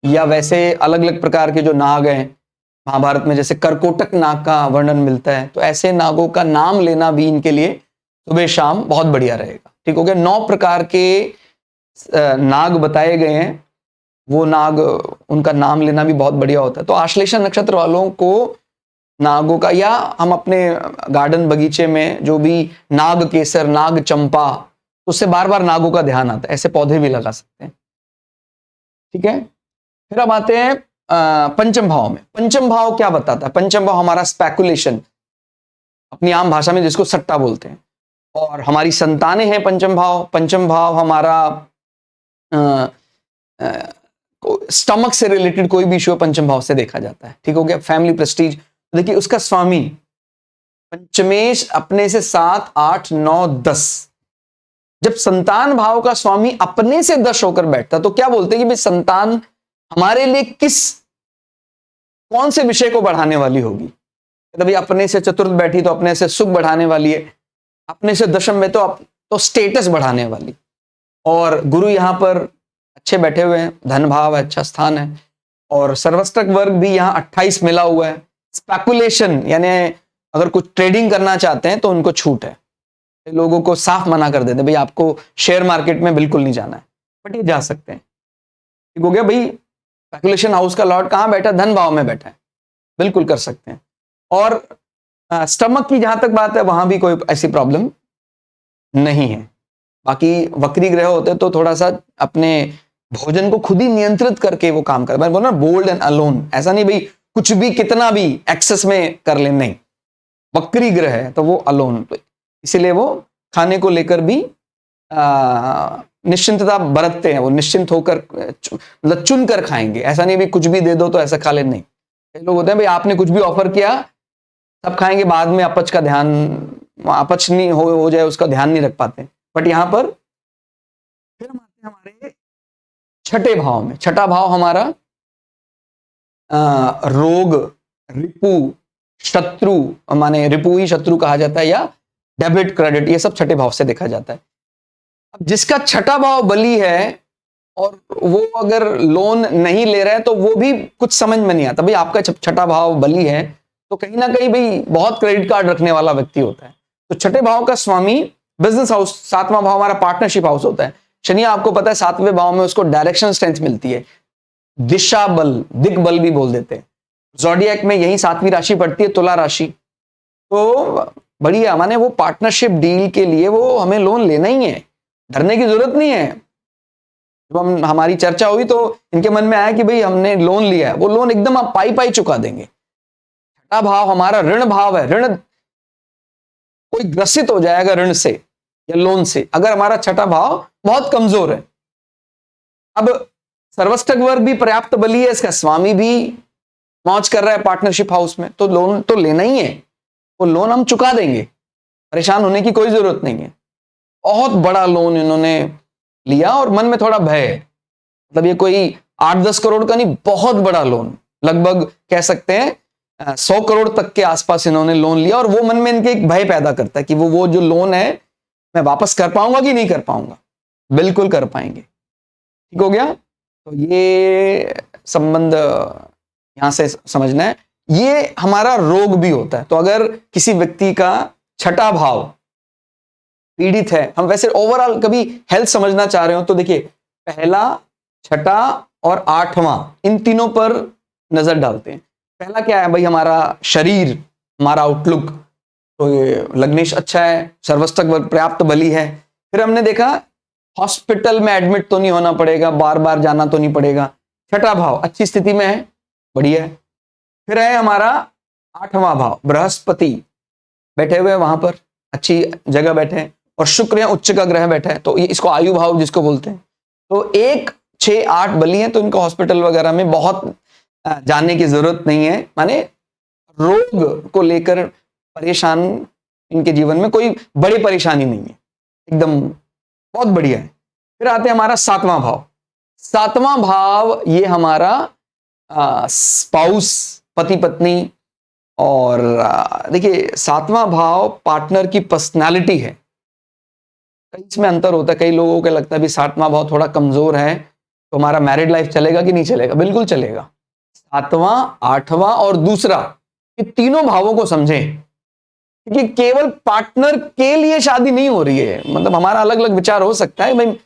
या वैसे अलग अलग प्रकार के जो नाग हैं महाभारत में जैसे करकोटक नाग का वर्णन मिलता है, तो ऐसे नागों का नाम लेना भी इनके लिए सुबह शाम बहुत बढ़िया रहेगा। ठीक हो गया। 9 प्रकार के नाग बताए गए हैं। वो नाग, उनका नाम लेना भी बहुत बढ़िया होता है। तो आश्लेषा नक्षत्र वालों को नागों का, या हम अपने गार्डन बगीचे में जो भी नाग केसर, नाग चंपा, तो उससे बार बार नागों का ध्यान आता है, ऐसे पौधे भी लगा सकते हैं। ठीक है। फिर अब आते हैं पंचम भाव में। पंचम भाव क्या बताता है? पंचम भाव हमारा स्पेकुलेशन, अपनी आम भाषा में जिसको सट्टा बोलते हैं, और हमारी संतानें हैं पंचम भाव। पंचम भाव हमारा स्टमक से रिलेटेड कोई भी इश्यू पंचम भाव से देखा जाता है। ठीक हो गया। फैमिली प्रेस्टीज, देखिए उसका स्वामी पंचमेश अपने से 7, 8, 9, 10, जब संतान भाव का स्वामी अपने से 10 होकर बैठता तो क्या बोलते हैं कि भाई संतान हमारे लिए कौन से विषय को बढ़ाने वाली होगी? भाई अपने से चतुर्थ बैठी तो अपने से सुख बढ़ाने वाली है, अपने से दशम में तो स्टेटस बढ़ाने वाली। और गुरु यहां पर अच्छे बैठे हुए हैं, धन भाव है, अच्छा स्थान है, और सर्वस्टक वर्ग भी यहां 28 मिला हुआ है। स्पेकुलेशन यानी अगर कुछ ट्रेडिंग करना चाहते हैं तो उनको छूट है। लोगों को साफ मना कर देते भाई आपको शेयर मार्केट में बिल्कुल नहीं जाना है, बट ये जा सकते हैं। ठीक हो गया भाई। स्पेकुलेशन हाउस का लॉर्ड कहां बैठा? धन भाव में बैठा है, बिल्कुल कर सकते हैं। और स्टमक की जहां तक बात है वहां भी कोई ऐसी प्रॉब्लम नहीं है। बाकी वक्री ग्रह होते तो थोड़ा सा अपने भोजन को खुद ही नियंत्रित करके वो काम कर, मैं बोल रहा बोल्ड एंड अलोन, ऐसा नहीं भाई कुछ भी कितना भी एक्सेस में कर ले, नहीं। वक्री ग्रह है तो वो अलोन, इसीलिए वो खाने को लेकर भी निश्चिंतता बरतते हैं। वो निश्चिंत होकर मतलब चुन कर खाएंगे, ऐसा नहीं भी कुछ भी दे दो तो ऐसा खा ले, नहीं। लोग होते हैं भाई आपने कुछ भी ऑफर किया सब खाएंगे, बाद में अपच का ध्यान, अपच नहीं हो जाए उसका ध्यान नहीं रख पाते। बट यहां पर फिर हम आते हैं हमारे छठे भाव में। छठा भाव हमारा रोग, रिपु, शत्रु, माने रिपु ही शत्रु कहा जाता है, या डेबिट क्रेडिट, ये सब छठे भाव से देखा जाता है। अब जिसका छठा भाव बली है और वो अगर लोन नहीं ले रहा है तो वो भी कुछ समझ में नहीं आता। भाई आपका छठा भाव बली है तो कहीं ना कहीं भाई बहुत क्रेडिट कार्ड रखने वाला व्यक्ति होता है। तो छठे भाव का स्वामी बिजनेस हाउस, 7वां भाव हमारा पार्टनरशिप हाउस होता है। शनि आपको पता है 7वें भाव में उसको डायरेक्शन स्ट्रेंथ मिलती है, दिशा बल, दिग बल भी बोल देते हैं। ज़ोडिएक में यही 7वीं राशि पड़ती है, तुला राशि। तो बढ़िया, माने वो पार्टनरशिप डील के लिए वो हमें लोन लेना ही है, डरने की जरूरत नहीं है। जब हमारी चर्चा हुई तो इनके मन में आया कि भाई हमने लोन लिया है, वो लोन एकदम आप पाई पाई चुका देंगे। छठा भाव हमारा ऋण भाव है, ऋण कोई ग्रसित हो जाएगा ऋण से या लोन से अगर हमारा छठा भाव बहुत कमजोर है। अब सर्वष्टक वर्ग भी पर्याप्त बली है, इसका स्वामी भी मौज कर रहा है पार्टनरशिप हाउस में, तो लोन तो लेना ही है, वो लोन हम चुका देंगे, परेशान होने की कोई जरूरत नहीं है। बहुत बड़ा लोन इन्होंने लिया और मन में थोड़ा भय है, मतलब ये कोई 8-10 करोड़ का नहीं, बहुत बड़ा लोन, लगभग कह सकते हैं 100 करोड़ तक के आसपास इन्होंने लोन लिया। और वो मन में इनके एक भय पैदा करता है कि वो जो लोन है मैं वापस कर पाऊंगा कि नहीं कर पाऊंगा। बिल्कुल कर पाएंगे। ठीक हो गया। तो ये संबंध यहां से समझना है। ये हमारा रोग भी होता है। तो अगर किसी व्यक्ति का छठा भाव पीड़ित है, हम वैसे ओवरऑल कभी हेल्थ समझना चाह रहे हो तो देखिए पहला, छठा और 8वां, इन तीनों पर नजर डालते हैं। पहला क्या है भाई? हमारा शरीर, हमारा आउटलुक। तो लग्नेश अच्छा है, सर्वष्टक वर्ग पर्याप्त बली है। फिर हमने देखा हॉस्पिटल में एडमिट तो नहीं होना पड़ेगा, बार बार जाना तो नहीं पड़ेगा। छठा भाव अच्छी स्थिति में है, बढ़िया है। फिर है हमारा 8वां भाव, बृहस्पति बैठे हुए वहां पर, अच्छी जगह बैठे हैं, और शुक्र है उच्च का ग्रह बैठा है, तो ये इसको आयु भाव जिसको बोलते हैं। तो 1, 6, 8 बली है, तो इनको हॉस्पिटल वगैरह में बहुत जाने की जरूरत नहीं है। माने रोग को लेकर परेशान इनके जीवन में कोई बड़ी परेशानी नहीं है, एकदम बहुत बढ़िया है। फिर आते हैं हमारा 7वां भाव। 7वां भाव ये हमारा स्पाउस, पति पत्नी, और देखिए 7वां भाव पार्टनर की पर्सनालिटी है। इसमें अंतर होता है, कई लोगों को लगता है भी 7वां भाव थोड़ा कमजोर है तो हमारा मैरिड लाइफ चलेगा कि नहीं चलेगा। बिल्कुल चलेगा। 7वां, 8वां और दूसरा, ये तीनों भावों को समझें। क्योंकि केवल पार्टनर के लिए शादी नहीं हो रही है, मतलब हमारा अलग अलग विचार हो सकता है, भाई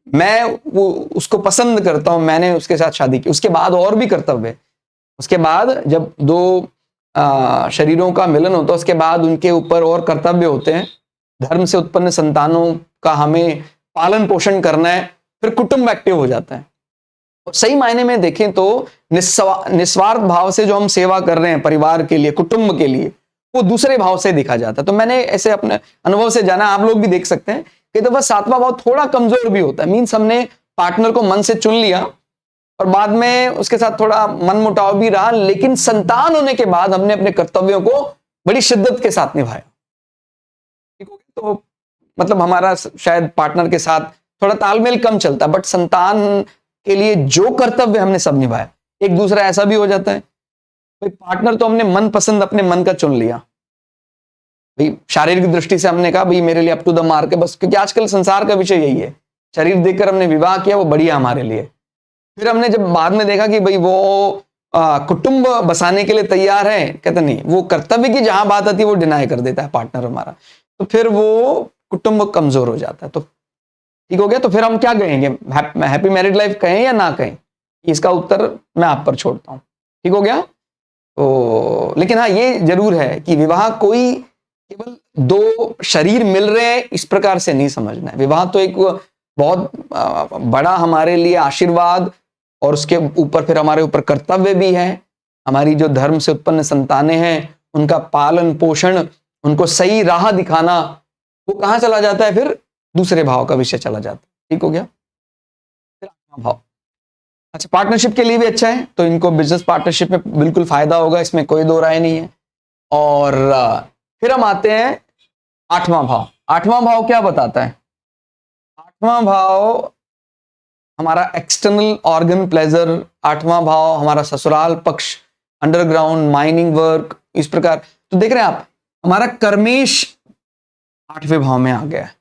मैं वो उसको पसंद करता हूं, मैंने उसके साथ शादी की, उसके बाद और भी कर्तव्य है। उसके बाद जब दो शरीरों का मिलन होता है, उसके बाद उनके ऊपर और कर्तव्य होते हैं। धर्म से उत्पन्न संतानों का हमें पालन पोषण करना है, फिर कुटुंब एक्टिव हो जाता है। सही मायने में देखें तो निस्वार्थ भाव से जो हम सेवा कर रहे हैं परिवार के लिए, कुटुंब के लिए, वो दूसरे भाव से देखा जाता है। तो मैंने ऐसे अपने अनुभव से जाना, आप लोग भी देख सकते हैं कि तो बस सातवां भाव थोड़ा कमजोर भी होता है। मीन्स हमने पार्टनर को मन से चुन लिया और बाद में उसके साथ थोड़ा मन मुटाव भी रहा, लेकिन संतान होने के बाद हमने अपने कर्तव्यों को बड़ी शिद्दत के साथ निभाया। ठीक हो गया? तो मतलब हमारा शायद पार्टनर के साथ थोड़ा तालमेल कम चलता है, बट संतान के लिए जो कर्तव्य हमने सब निभाया। एक दूसरा ऐसा भी हो जाता है, भाई पार्टनर तो हमने मन पसंद अपने मन का चुन लिया, भाई शारीरिक दृष्टि से हमने कहा भाई मेरे लिए अप टू द मार्क है बस, क्योंकि आजकल संसार का विषय यही है, शरीर देखकर हमने विवाह किया, वो बढ़िया हमारे लिए। फिर हमने जब बाद में देखा कि भाई वो कुटुंब बसाने के लिए तैयार है, कहते नहीं, वो कर्तव्य की जहां बात आती है वो डिनाई कर देता है पार्टनर हमारा, तो फिर वो कुटुंब कमजोर हो जाता है। तो ठीक हो गया, तो फिर हम क्या कहेंगे, हैप्पी मैरिड लाइफ कहें या ना कहें, इसका उत्तर मैं आप पर छोड़ता हूं। ठीक हो गया? तो लेकिन हाँ ये जरूर है कि विवाह कोई केवल दो शरीर मिल रहे हैं इस प्रकार से नहीं समझना है। विवाह तो एक बहुत बड़ा हमारे लिए आशीर्वाद, और उसके ऊपर फिर हमारे ऊपर कर्तव्य भी है। हमारी जो धर्म से उत्पन्न संतानें हैं उनका पालन पोषण, उनको सही राह दिखाना, वो कहां चला जाता है, फिर दूसरे भाव का विषय चला जाता है। ठीक हो गया? फिर आठवां भाव, अच्छा पार्टनरशिप के लिए भी अच्छा है, तो इनको बिजनेस पार्टनरशिप में बिल्कुल फायदा होगा, इसमें कोई दो राय नहीं है। और फिर हम आते हैं आठवां भाव। आठवां भाव क्या बताता है? आठवां भाव हमारा एक्सटर्नल ऑर्गन प्लेजर, आठवां भाव हमारा ससुराल पक्ष, अंडरग्राउंड माइनिंग वर्क, इस प्रकार। तो देख रहे हैं आप, हमारा कर्मेश आठवें भाव में आ गया है,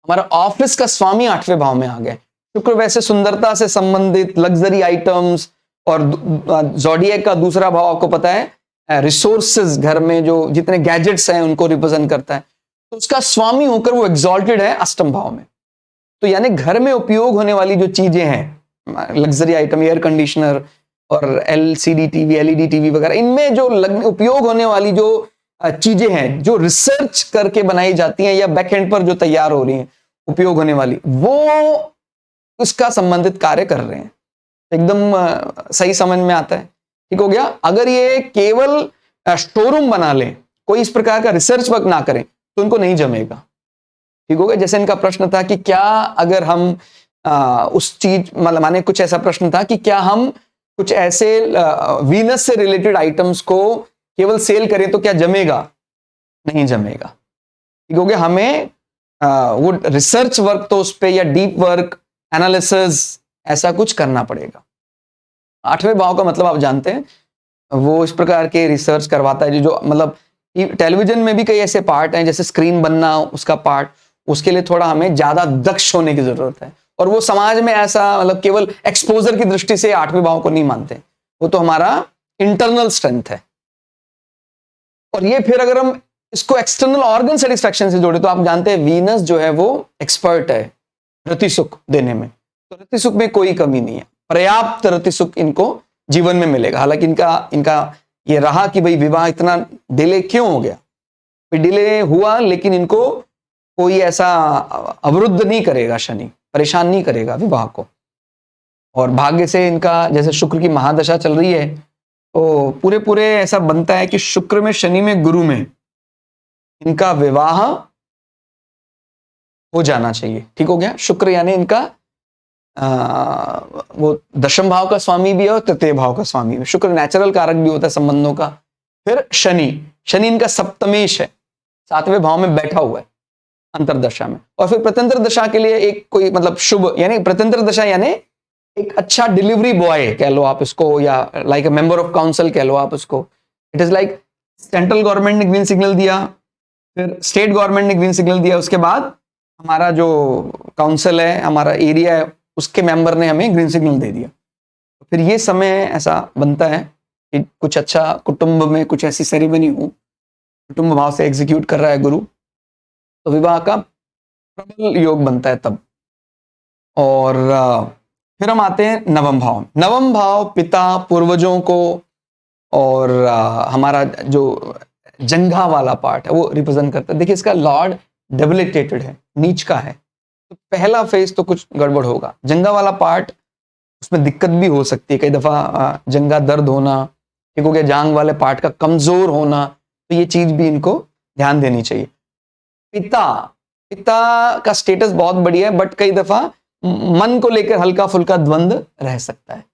हमारा ऑफिस का स्वामी आठवें भाव में आ गया। शुक्र वैसे सुंदरता से संबंधित लग्जरी आइटम्स, और ज़ोडिएक का दूसरा भाव आपको पता है रिसोर्सेज, घर में जो जितने गैजेट्स हैं उनको रिप्रेजेंट करता है, तो उसका स्वामी होकर वो एग्जॉल्टेड है अष्टम भाव में। तो यानी घर में उपयोग होने वाली जो चीजें हैं, लग्जरी आइटम, एयर कंडीशनर और एलसीडी टीवी, एलईडी टीवी वगैरह, इनमें जो उपयोग होने वाली जो चीजें हैं, जो रिसर्च करके बनाई जाती हैं या बैकएंड पर जो तैयार हो रही हैं उपयोग होने वाली, वो उसका संबंधित कार्य कर रहे हैं। एकदम सही समझ में आता है। ठीक हो गया? अगर ये केवल शोरूम बना ले, कोई इस प्रकार का रिसर्च वर्क ना करें, तो उनको नहीं जमेगा। ठीक हो गया? जैसे इनका प्रश्न था कि क्या अगर हम उस चीज, मतलब माने कुछ ऐसा प्रश्न था कि क्या हम कुछ ऐसे वीनस से रिलेटेड आइटम्स को केवल सेल करें तो क्या जमेगा? नहीं जमेगा। ठीक हो गया? हमें वो रिसर्च वर्क तो उस पे, या डीप वर्क एनालिसिस, ऐसा कुछ करना पड़ेगा। आठवें भाव का मतलब आप जानते हैं, वो इस प्रकार के रिसर्च करवाता है जो मतलब टेलीविजन में भी कई ऐसे पार्ट हैं, जैसे स्क्रीन बनना उसका पार्ट, उसके लिए थोड़ा हमें ज्यादा दक्ष होने की जरूरत है। और वो समाज में ऐसा मतलब केवल एक्सपोजर की दृष्टि से आठवें भाव को नहीं मानते, वो तो हमारा इंटरनल स्ट्रेंथ है। और ये फिर अगर हम इसको एक्सटर्नल ऑर्गन सेटिस्फैक्शन से जोड़े, तो आप जानते हैं वीनस जो है वो एक्सपर्ट है रति सुख देने में, तो रति सुख में कोई कमी नहीं है, पर्याप्त रति सुख इनको जीवन में मिलेगा। हालांकि इनका ये रहा कि भाई विवाह इतना डिले क्यों हो गया, डिले हुआ, लेकिन इनको कोई ऐसा अवरुद्ध नहीं करेगा, शनि परेशान नहीं करेगा विवाह को। और भाग्य से इनका जैसे शुक्र की महादशा चल रही है, तो पूरे पूरे ऐसा बनता है कि शुक्र में, शनि में, गुरु में इनका विवाह हो जाना चाहिए। ठीक हो गया? शुक्र यानी इनका वो दशम भाव का स्वामी भी है और तृतीय भाव का स्वामी भी। शुक्र नेचुरल कारक भी होता है संबंधों का। फिर शनि इनका सप्तमेश है, सातवें भाव में बैठा हुआ है अंतरदशा में। और फिर प्रत्यंतर दशा के लिए एक कोई मतलब शुभ, यानी प्रत्यंतर दशा यानी एक अच्छा डिलीवरी बॉय कह लो आप इसको, या like a member of council कह लो आप उसको। It is like central government ने ग्रीन सिग्नल दिया, फिर स्टेट गवर्नमेंट ने ग्रीन सिग्नल दिया, उसके बाद हमारा जो काउंसिल है, हमारा एरिया है, उसके मेंबर ने हमें ग्रीन सिग्नल दे दिया। फिर ये समय ऐसा बनता है कि कुछ अच्छा कुटुंब में कुछ ऐसी सेरेमनी हो, कुटुंब भाव से एग्जीक्यूट कर रहा है गुरु, तो विवाह का प्रबल योग बनता है तब। और फिर हम आते हैं नवम भाव में। नवम भाव पिता, पूर्वजों को और हमारा जो जंघा वाला पार्ट है वो रिप्रेजेंट करता है। देखिए इसका लॉर्ड डेबिलिटेटेड है, नीच का है, तो पहला फेज तो कुछ गड़बड़ होगा। जंघा वाला पार्ट, उसमें दिक्कत भी हो सकती है, कई दफा जंघा दर्द होना, ठीक हो गया, जांग वाले पार्ट का कमजोर होना, तो ये चीज भी इनको ध्यान देनी चाहिए। पिता, पिता का स्टेटस बहुत बढ़िया है, बट कई दफा मन को लेकर हल्का फुल्का द्वंद्व रह सकता है,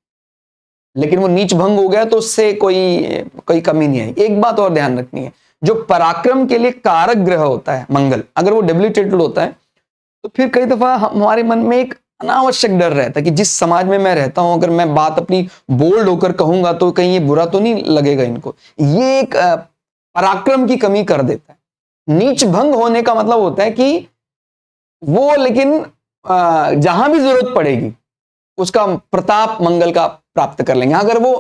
लेकिन वो नीच भंग हो गया तो उससे कोई कमी नहीं है। एक बात और ध्यान रखनी है, जो पराक्रम के लिए कारक ग्रह होता है मंगल, अगर वो डेबिलिटेटेड होता है तो फिर कई दफा हमारे मन में एक अनावश्यक डर रहता है कि जिस समाज में मैं रहता हूं, अगर मैं बात अपनी बोल्ड होकर कहूंगा तो कहीं ये बुरा तो नहीं लगेगा इनको। ये एक पराक्रम की कमी कर देता है। नीच भंग होने का मतलब होता है कि वो लेकिन जहां भी जरूरत पड़ेगी उसका प्रताप मंगल का प्राप्त कर लेंगे। अगर वो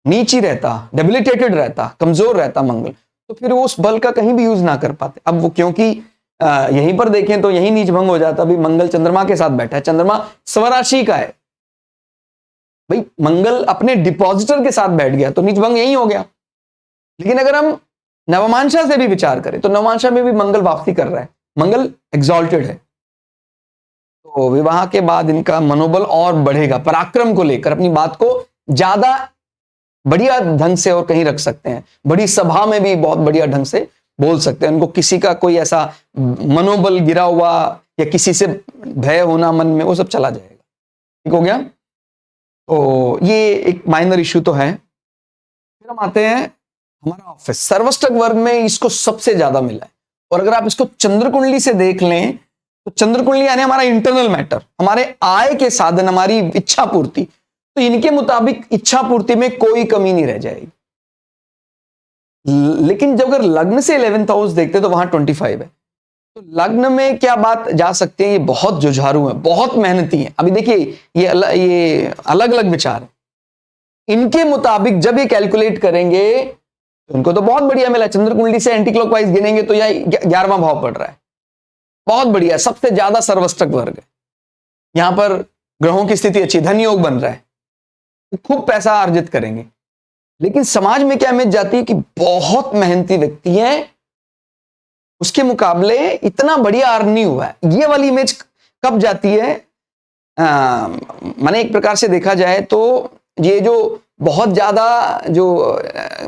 नीच ही रहता, डेबिलिटेटेड रहता, कमजोर रहता मंगल, तो फिर वो उस बल का कहीं भी यूज ना कर पाते। अब वो क्योंकि यहीं पर देखें तो यही नीच भंग हो जाता। अभी मंगल चंद्रमा के साथ बैठा है, चंद्रमा स्वराशि का है भाई, मंगल अपने डिपॉजिटर के साथ बैठ गया तो नीच भंग यही हो गया। लेकिन अगर हम नवमांशा से भी विचार करें तो नवमांशा में भी मंगल वापसी कर रहा है, मंगल एग्जॉल्टेड है, तो विवाह के बाद इनका मनोबल और बढ़ेगा, पराक्रम को लेकर अपनी बात को ज्यादा बढ़िया ढंग से और कहीं रख सकते हैं, बड़ी सभा में भी बहुत बढ़िया ढंग से बोल सकते हैं। उनको किसी का कोई ऐसा मनोबल गिरा हुआ या किसी से भय होना मन में, वो सब चला जाएगा। ठीक हो गया, तो ये एक माइनर इश्यू तो है। फिर हम आते हैं हमारा ऑफिस, सर्वष्टक वर्ग में इसको सबसे ज्यादा मिला है। और अगर आप इसको चंद्र कुंडली से देख लें तो चंद्र कुंडली यानी हमारा इंटरनल मैटर, हमारे आय के साधन, हमारी इच्छा पूर्ति, तो इनके मुताबिक इच्छा पूर्ति में कोई कमी नहीं रह जाएगी। लेकिन जब अगर लग्न से 11th हाउस देखते तो वहां 25 है, तो लग्न में क्या बात जा सकती है, ये बहुत जुझारू है, बहुत मेहनती है। अभी देखिए ये अलग अलग विचार है, इनके मुताबिक जब ये कैलकुलेट करेंगे तो इनको तो बहुत बढ़िया मिला। चंद्र कुंडली से एंटी क्लॉकवाइज गिनेंगे तो यह 11वां भाव पड़ रहा है, बहुत बढ़िया, सबसे ज्यादा सर्वष्टक वर्ग है। यहां पर ग्रहों की स्थिति अच्छी, धन योग बन रहा है, खूब पैसा अर्जित करेंगे। लेकिन समाज में क्या इमेज जाती है कि बहुत मेहनती व्यक्ति है, उसके मुकाबले इतना बढ़िया अर्न नहीं हुआ है। ये वाली इमेज कब जाती है, माने एक प्रकार से देखा जाए तो ये जो बहुत ज्यादा जो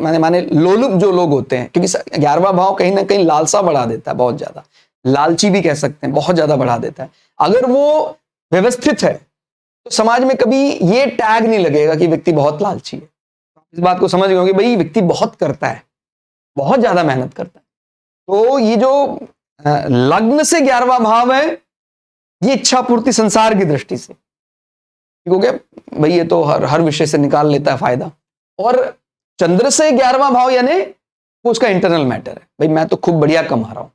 माने लोलुप जो लोग होते हैं, क्योंकि 11वां भाव कहीं ना कहीं लालसा बढ़ा देता है, बहुत ज्यादा लालची भी कह सकते हैं, बहुत ज्यादा बढ़ा देता है। अगर वो व्यवस्थित है तो समाज में कभी ये टैग नहीं लगेगा कि व्यक्ति बहुत लालची है। इस बात को समझ गए होंगे, भाई व्यक्ति बहुत करता है, बहुत ज्यादा मेहनत करता है। तो ये जो लग्न से 11वां भाव है, ये इच्छा पूर्ति संसार की दृष्टि से, ठीक हो गया भाई, ये तो हर विषय से निकाल लेता है फायदा। और चंद्र से 11वां भाव यानी उसका इंटरनल मैटर है, भाई मैं तो खूब बढ़िया कमा रहा हूं,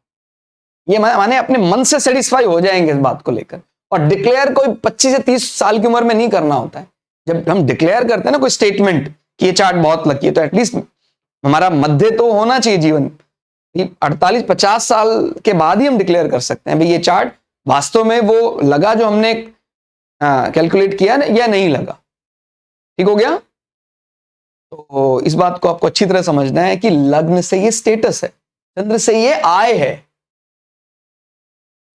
ये माने अपने मन से सेटिस्फाई हो जाएंगे इस बात को लेकर। और डिक्लेयर कोई 25 से 30 साल की उम्र में नहीं करना होता है। जब हम डिक्लेयर करते हैं ना कोई स्टेटमेंट कि ये चार्ट बहुत लकी है, तो एटलीस्ट हमारा मध्य तो होना चाहिए जीवन, 48-50 साल के बाद ही हम डिक्लेयर कर सकते हैं भाई ये चार्ट वास्तव में वो लगा जो हमने कैलकुलेट किया या नहीं लगा। ठीक हो गया, तो इस बात को आपको अच्छी तरह समझना है कि लग्न से ये स्टेटस है, चंद्र से ये आय है।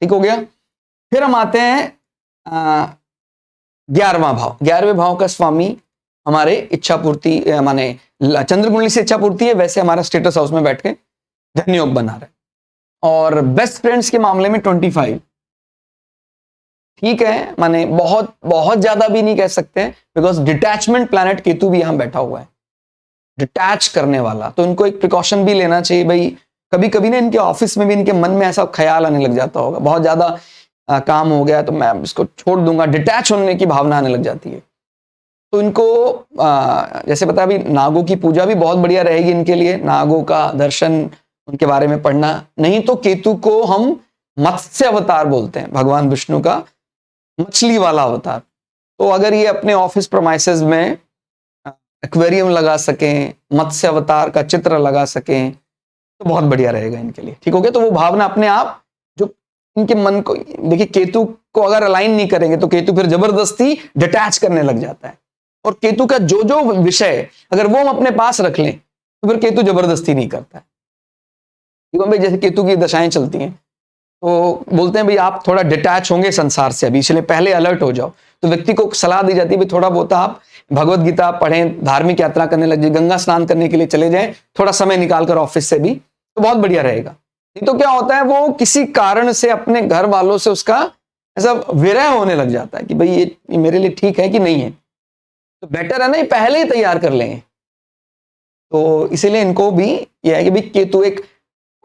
ठीक हो गया, फिर हम आते हैं 11वां भाव। 11वें भाव का स्वामी हमारे इच्छा पूर्ति, माने चंद्र कुंडली से इच्छा पूर्ति है, वैसे हमारा स्टेटस हाउस में बैठ के धन योग बना रहा है। और बेस्ट फ्रेंड्स के मामले में 25, ठीक है, माने बहुत बहुत ज्यादा भी नहीं कह सकते हैं, बिकॉज डिटैचमेंट प्लैनेट केतु भी यहां बैठा हुआ है, डिटैच करने वाला। तो इनको एक प्रिकॉशन भी लेना चाहिए भाई, कभी कभी ना इनके ऑफिस में भी इनके मन में ऐसा ख्याल आने लग जाता होगा, बहुत ज्यादा काम हो गया तो मैं इसको छोड़ दूंगा, डिटैच होने की भावना आने लग जाती है। तो इनको जैसे पता अभी नागों की पूजा भी बहुत बढ़िया रहेगी इनके लिए, नागों का दर्शन, उनके बारे में पढ़ना। नहीं तो केतु को हम मत्स्य अवतार बोलते हैं, भगवान विष्णु का मछली वाला अवतार। तो अगर ये अपने ऑफिस प्रोमाइसेस में एक्वेरियम लगा सकें, मत्स्य अवतार का चित्र लगा सकें, तो बहुत बढ़िया रहेगा इनके लिए। ठीक हो गया? तो वो भावना अपने आप जो इनके मन को, देखिए केतु को अगर अलाइन नहीं करेंगे तो केतु फिर जबरदस्ती डिटैच करने लग जाता है, और केतु का जो जो विषय अगर वो हम अपने पास रख लें तो फिर केतु जबरदस्ती नहीं करता है। ठीक है भाई? जैसे केतु की दशाएं चलती हैं तो बोलते हैं भाई आप थोड़ा डिटैच होंगे संसार से अभी, इसलिए पहले अलर्ट हो जाओ। तो व्यक्ति को सलाह दी जाती है भाई थोड़ा बहुत आप भगवत गीता पढ़ें, धार्मिक यात्रा करने लग जाए, गंगा स्नान करने के लिए चले जाएं, थोड़ा समय निकालकर ऑफिस से भी, तो बहुत बढ़िया रहेगा। नहीं तो क्या होता है, वो किसी कारण से अपने घर वालों से उसका ऐसा विरह होने लग जाता है कि भाई ये मेरे लिए ठीक है कि नहीं है, तो बेटर है ना ये पहले ही तैयार कर लेंगे। तो इसीलिए इनको भी यह है कि भाई केतु एक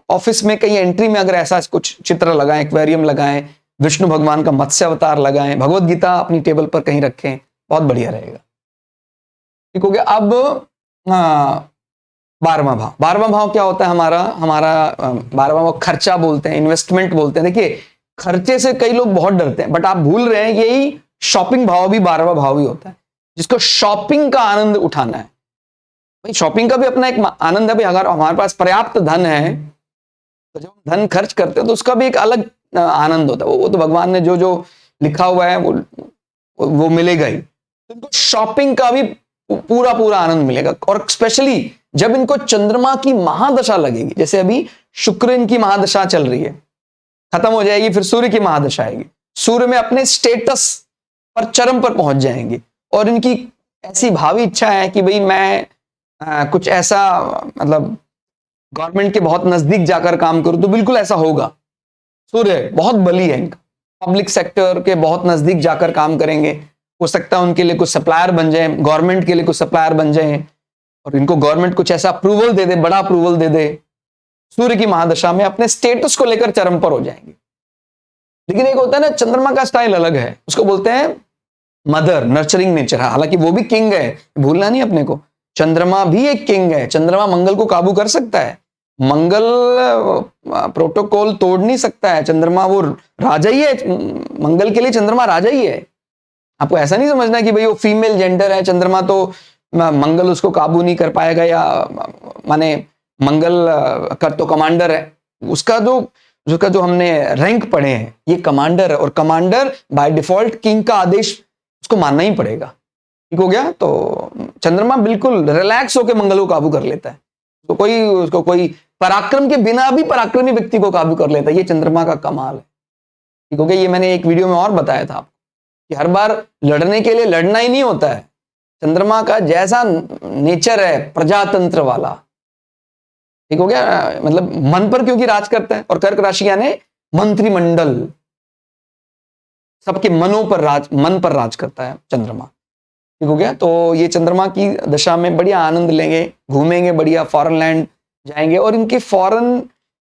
ऑफिस में कहीं एंट्री में अगर ऐसा कुछ चित्र लगाएं, एक्वेरियम लगाएं, विष्णु भगवान का मत्स्य अवतार लगाएं, भगवत गीता अपनी टेबल पर कहीं रखें, बहुत बढ़िया रहेगा। ठीक हो गया? अब 12वां भाव। 12वां भाव क्या होता है हमारा? 12वां भाव खर्चा बोलते हैं, इन्वेस्टमेंट बोलते हैं। देखिए खर्चे से कई लोग बहुत डरते हैं, बट आप भूल रहे हैं यही शॉपिंग भाव भी 12वां भाव ही होता है, जिसको शॉपिंग का आनंद उठाना है। भाई शॉपिंग का भी अपना एक आनंद है। भाई अगर हमारे पास पर्याप्त धन है तो जब हम धन खर्च करते हैं तो उसका भी एक अलग आनंद होता है। वो तो भगवान ने जो जो लिखा हुआ है वो मिलेगा ही। तो इनको शॉपिंग का भी पूरा पूरा आनंद मिलेगा, और स्पेशली जब इनको चंद्रमा की महादशा लगेगी, जैसे अभी शुक्र इनकी महादशा चल रही है, खत्म हो जाएगी, फिर सूर्य की महादशा आएगी, सूर्य में अपने स्टेटस पर चरम पर पहुंच जाएंगे, और इनकी ऐसी भावी इच्छा है कि भाई मैं कुछ ऐसा मतलब गवर्नमेंट के बहुत नजदीक जाकर काम करूं, तो बिल्कुल ऐसा होगा। सूर्य बहुत बली है इनका, पब्लिक सेक्टर के बहुत नजदीक जाकर काम करेंगे, हो सकता है उनके लिए कुछ सप्लायर बन जाए, गवर्नमेंट के लिए कुछ सप्लायर बन जाए, और इनको गवर्नमेंट कुछ ऐसा अप्रूवल दे दे, बड़ा अप्रूवल दे दे। सूर्य की महादशा में अपने स्टेटस को लेकर चरम पर हो जाएंगे। लेकिन एक होता है ना, चंद्रमा का स्टाइल अलग है, उसको बोलते हैं मदर, नर्चरिंग नेचर। हालांकि वो भी किंग है, भूलना नहीं अपने को, चंद्रमा भी एक किंग है। चंद्रमा मंगल को काबू कर सकता है, मंगल प्रोटोकॉल तोड़ नहीं सकता है। चंद्रमा वो राजा ही है, मंगल के लिए चंद्रमा राजा ही है। आपको ऐसा नहीं समझना कि भाई वो फीमेल जेंडर है, चंद्रमा तो मंगल उसको काबू नहीं कर पाएगा, या माने मंगल का तो कमांडर है, उसका जो हमने रैंक पढ़े हैं, ये कमांडर है, और कमांडर बाय डिफॉल्ट किंग का आदेश उसको मानना ही पड़ेगा। ठीक हो गया? तो चंद्रमा बिल्कुल रिलैक्स होकर मंगल को काबू कर लेता है, तो उसको कोई पराक्रम के बिना भी पराक्रमी व्यक्ति को काबू कर लेता है। ये चंद्रमा का कमाल है। ठीक हो गया? ये मैंने एक वीडियो में और बताया था आपको कि हर बार लड़ने के लिए लड़ना ही नहीं होता है। चंद्रमा का जैसा नेचर है प्रजातंत्र वाला, ठीक हो गया, मतलब मन पर क्योंकि राज करता है, और कर्क राशि यानी मंत्रिमंडल, सबके मन पर राज करता है चंद्रमा। ठीक हो गया? तो ये चंद्रमा की दशा में बढ़िया आनंद लेंगे, घूमेंगे, बढ़िया फॉरेन लैंड जाएंगे, और इनके फॉरेन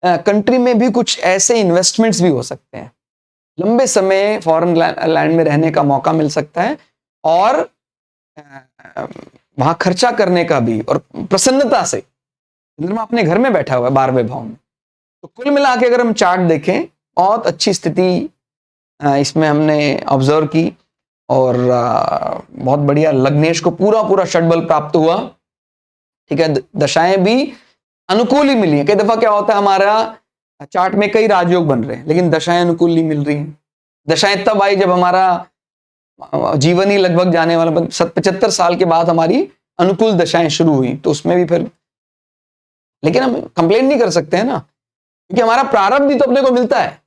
कंट्री में भी कुछ ऐसे इन्वेस्टमेंट्स भी हो सकते हैं। लंबे समय फॉरेन लैंड में रहने का मौका मिल सकता है, और वहां खर्चा करने का भी, और प्रसन्नता से। चंद्रमा अपने घर में बैठा हुआ है 12वें भाव में। तो कुल मिला के अगर हम चार्ट देखें, बहुत अच्छी स्थिति इसमें हमने ऑब्जर्व की, और बहुत बढ़िया लग्नेश को पूरा पूरा षटबल प्राप्त हुआ। ठीक है? दशाएं भी अनुकूल ही मिली है। कई दफा क्या होता है, हमारा चार्ट में कई राजयोग बन रहे हैं लेकिन दशाएं अनुकूल नहीं मिल रही हैं। दशाएं तब आई जब हमारा जीवन ही लगभग जाने वाला 75 साल के बाद हमारी अनुकूल दशाएं शुरू हुई, तो उसमें भी फिर, लेकिन हम कंप्लेन नहीं कर सकते हैं ना, क्योंकि हमारा प्रारब्ध भी तो अपने को मिलता है।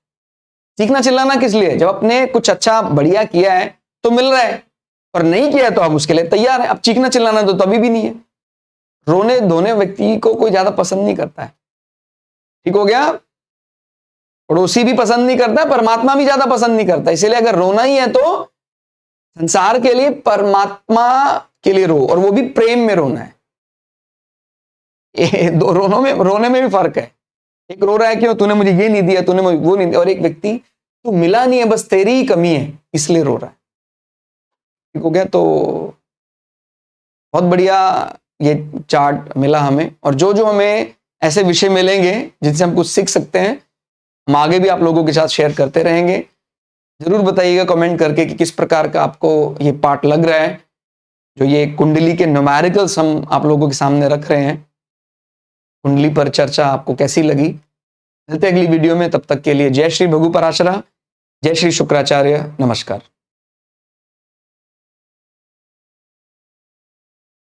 चीखना चिल्लाना किस लिए? जब अपने कुछ अच्छा बढ़िया किया है तो मिल रहा है, और नहीं किया है तो आप उसके लिए तैयार है। अब चीखना चिल्लाना तो तभी भी नहीं है। रोने धोने व्यक्ति को कोई ज्यादा पसंद नहीं करता है। ठीक हो गया? पड़ोसी भी पसंद नहीं करता है, परमात्मा भी ज्यादा पसंद नहीं करता। इसलिए अगर रोना ही है तो संसार के लिए, परमात्मा के लिए रो, और वो भी प्रेम में रोना है। दो रोने में भी फर्क है। एक रो रहा है क्यों, तूने मुझे ये नहीं दिया, तूने मुझे वो नहीं दिया, और एक व्यक्ति तू मिला नहीं है, बस तेरी ही कमी है इसलिए रो रहा है। ठीक हो गया? तो बहुत बढ़िया ये चार्ट मिला हमें, और जो जो हमें ऐसे विषय मिलेंगे जिनसे हम कुछ सीख सकते हैं, हम आगे भी आप लोगों के साथ शेयर करते रहेंगे। जरूर बताइएगा कमेंट करके कि किस प्रकार का आपको ये पार्ट लग रहा है, जो ये कुंडली के न्यूमेरिकल्स हम आप लोगों के सामने रख रहे हैं। कुंडली पर चर्चा आपको कैसी लगी। मिलते हैं अगली वीडियो में, तब तक के लिए जय श्री भृगु पराशरा, जय श्री शुक्राचार्य, नमस्कार।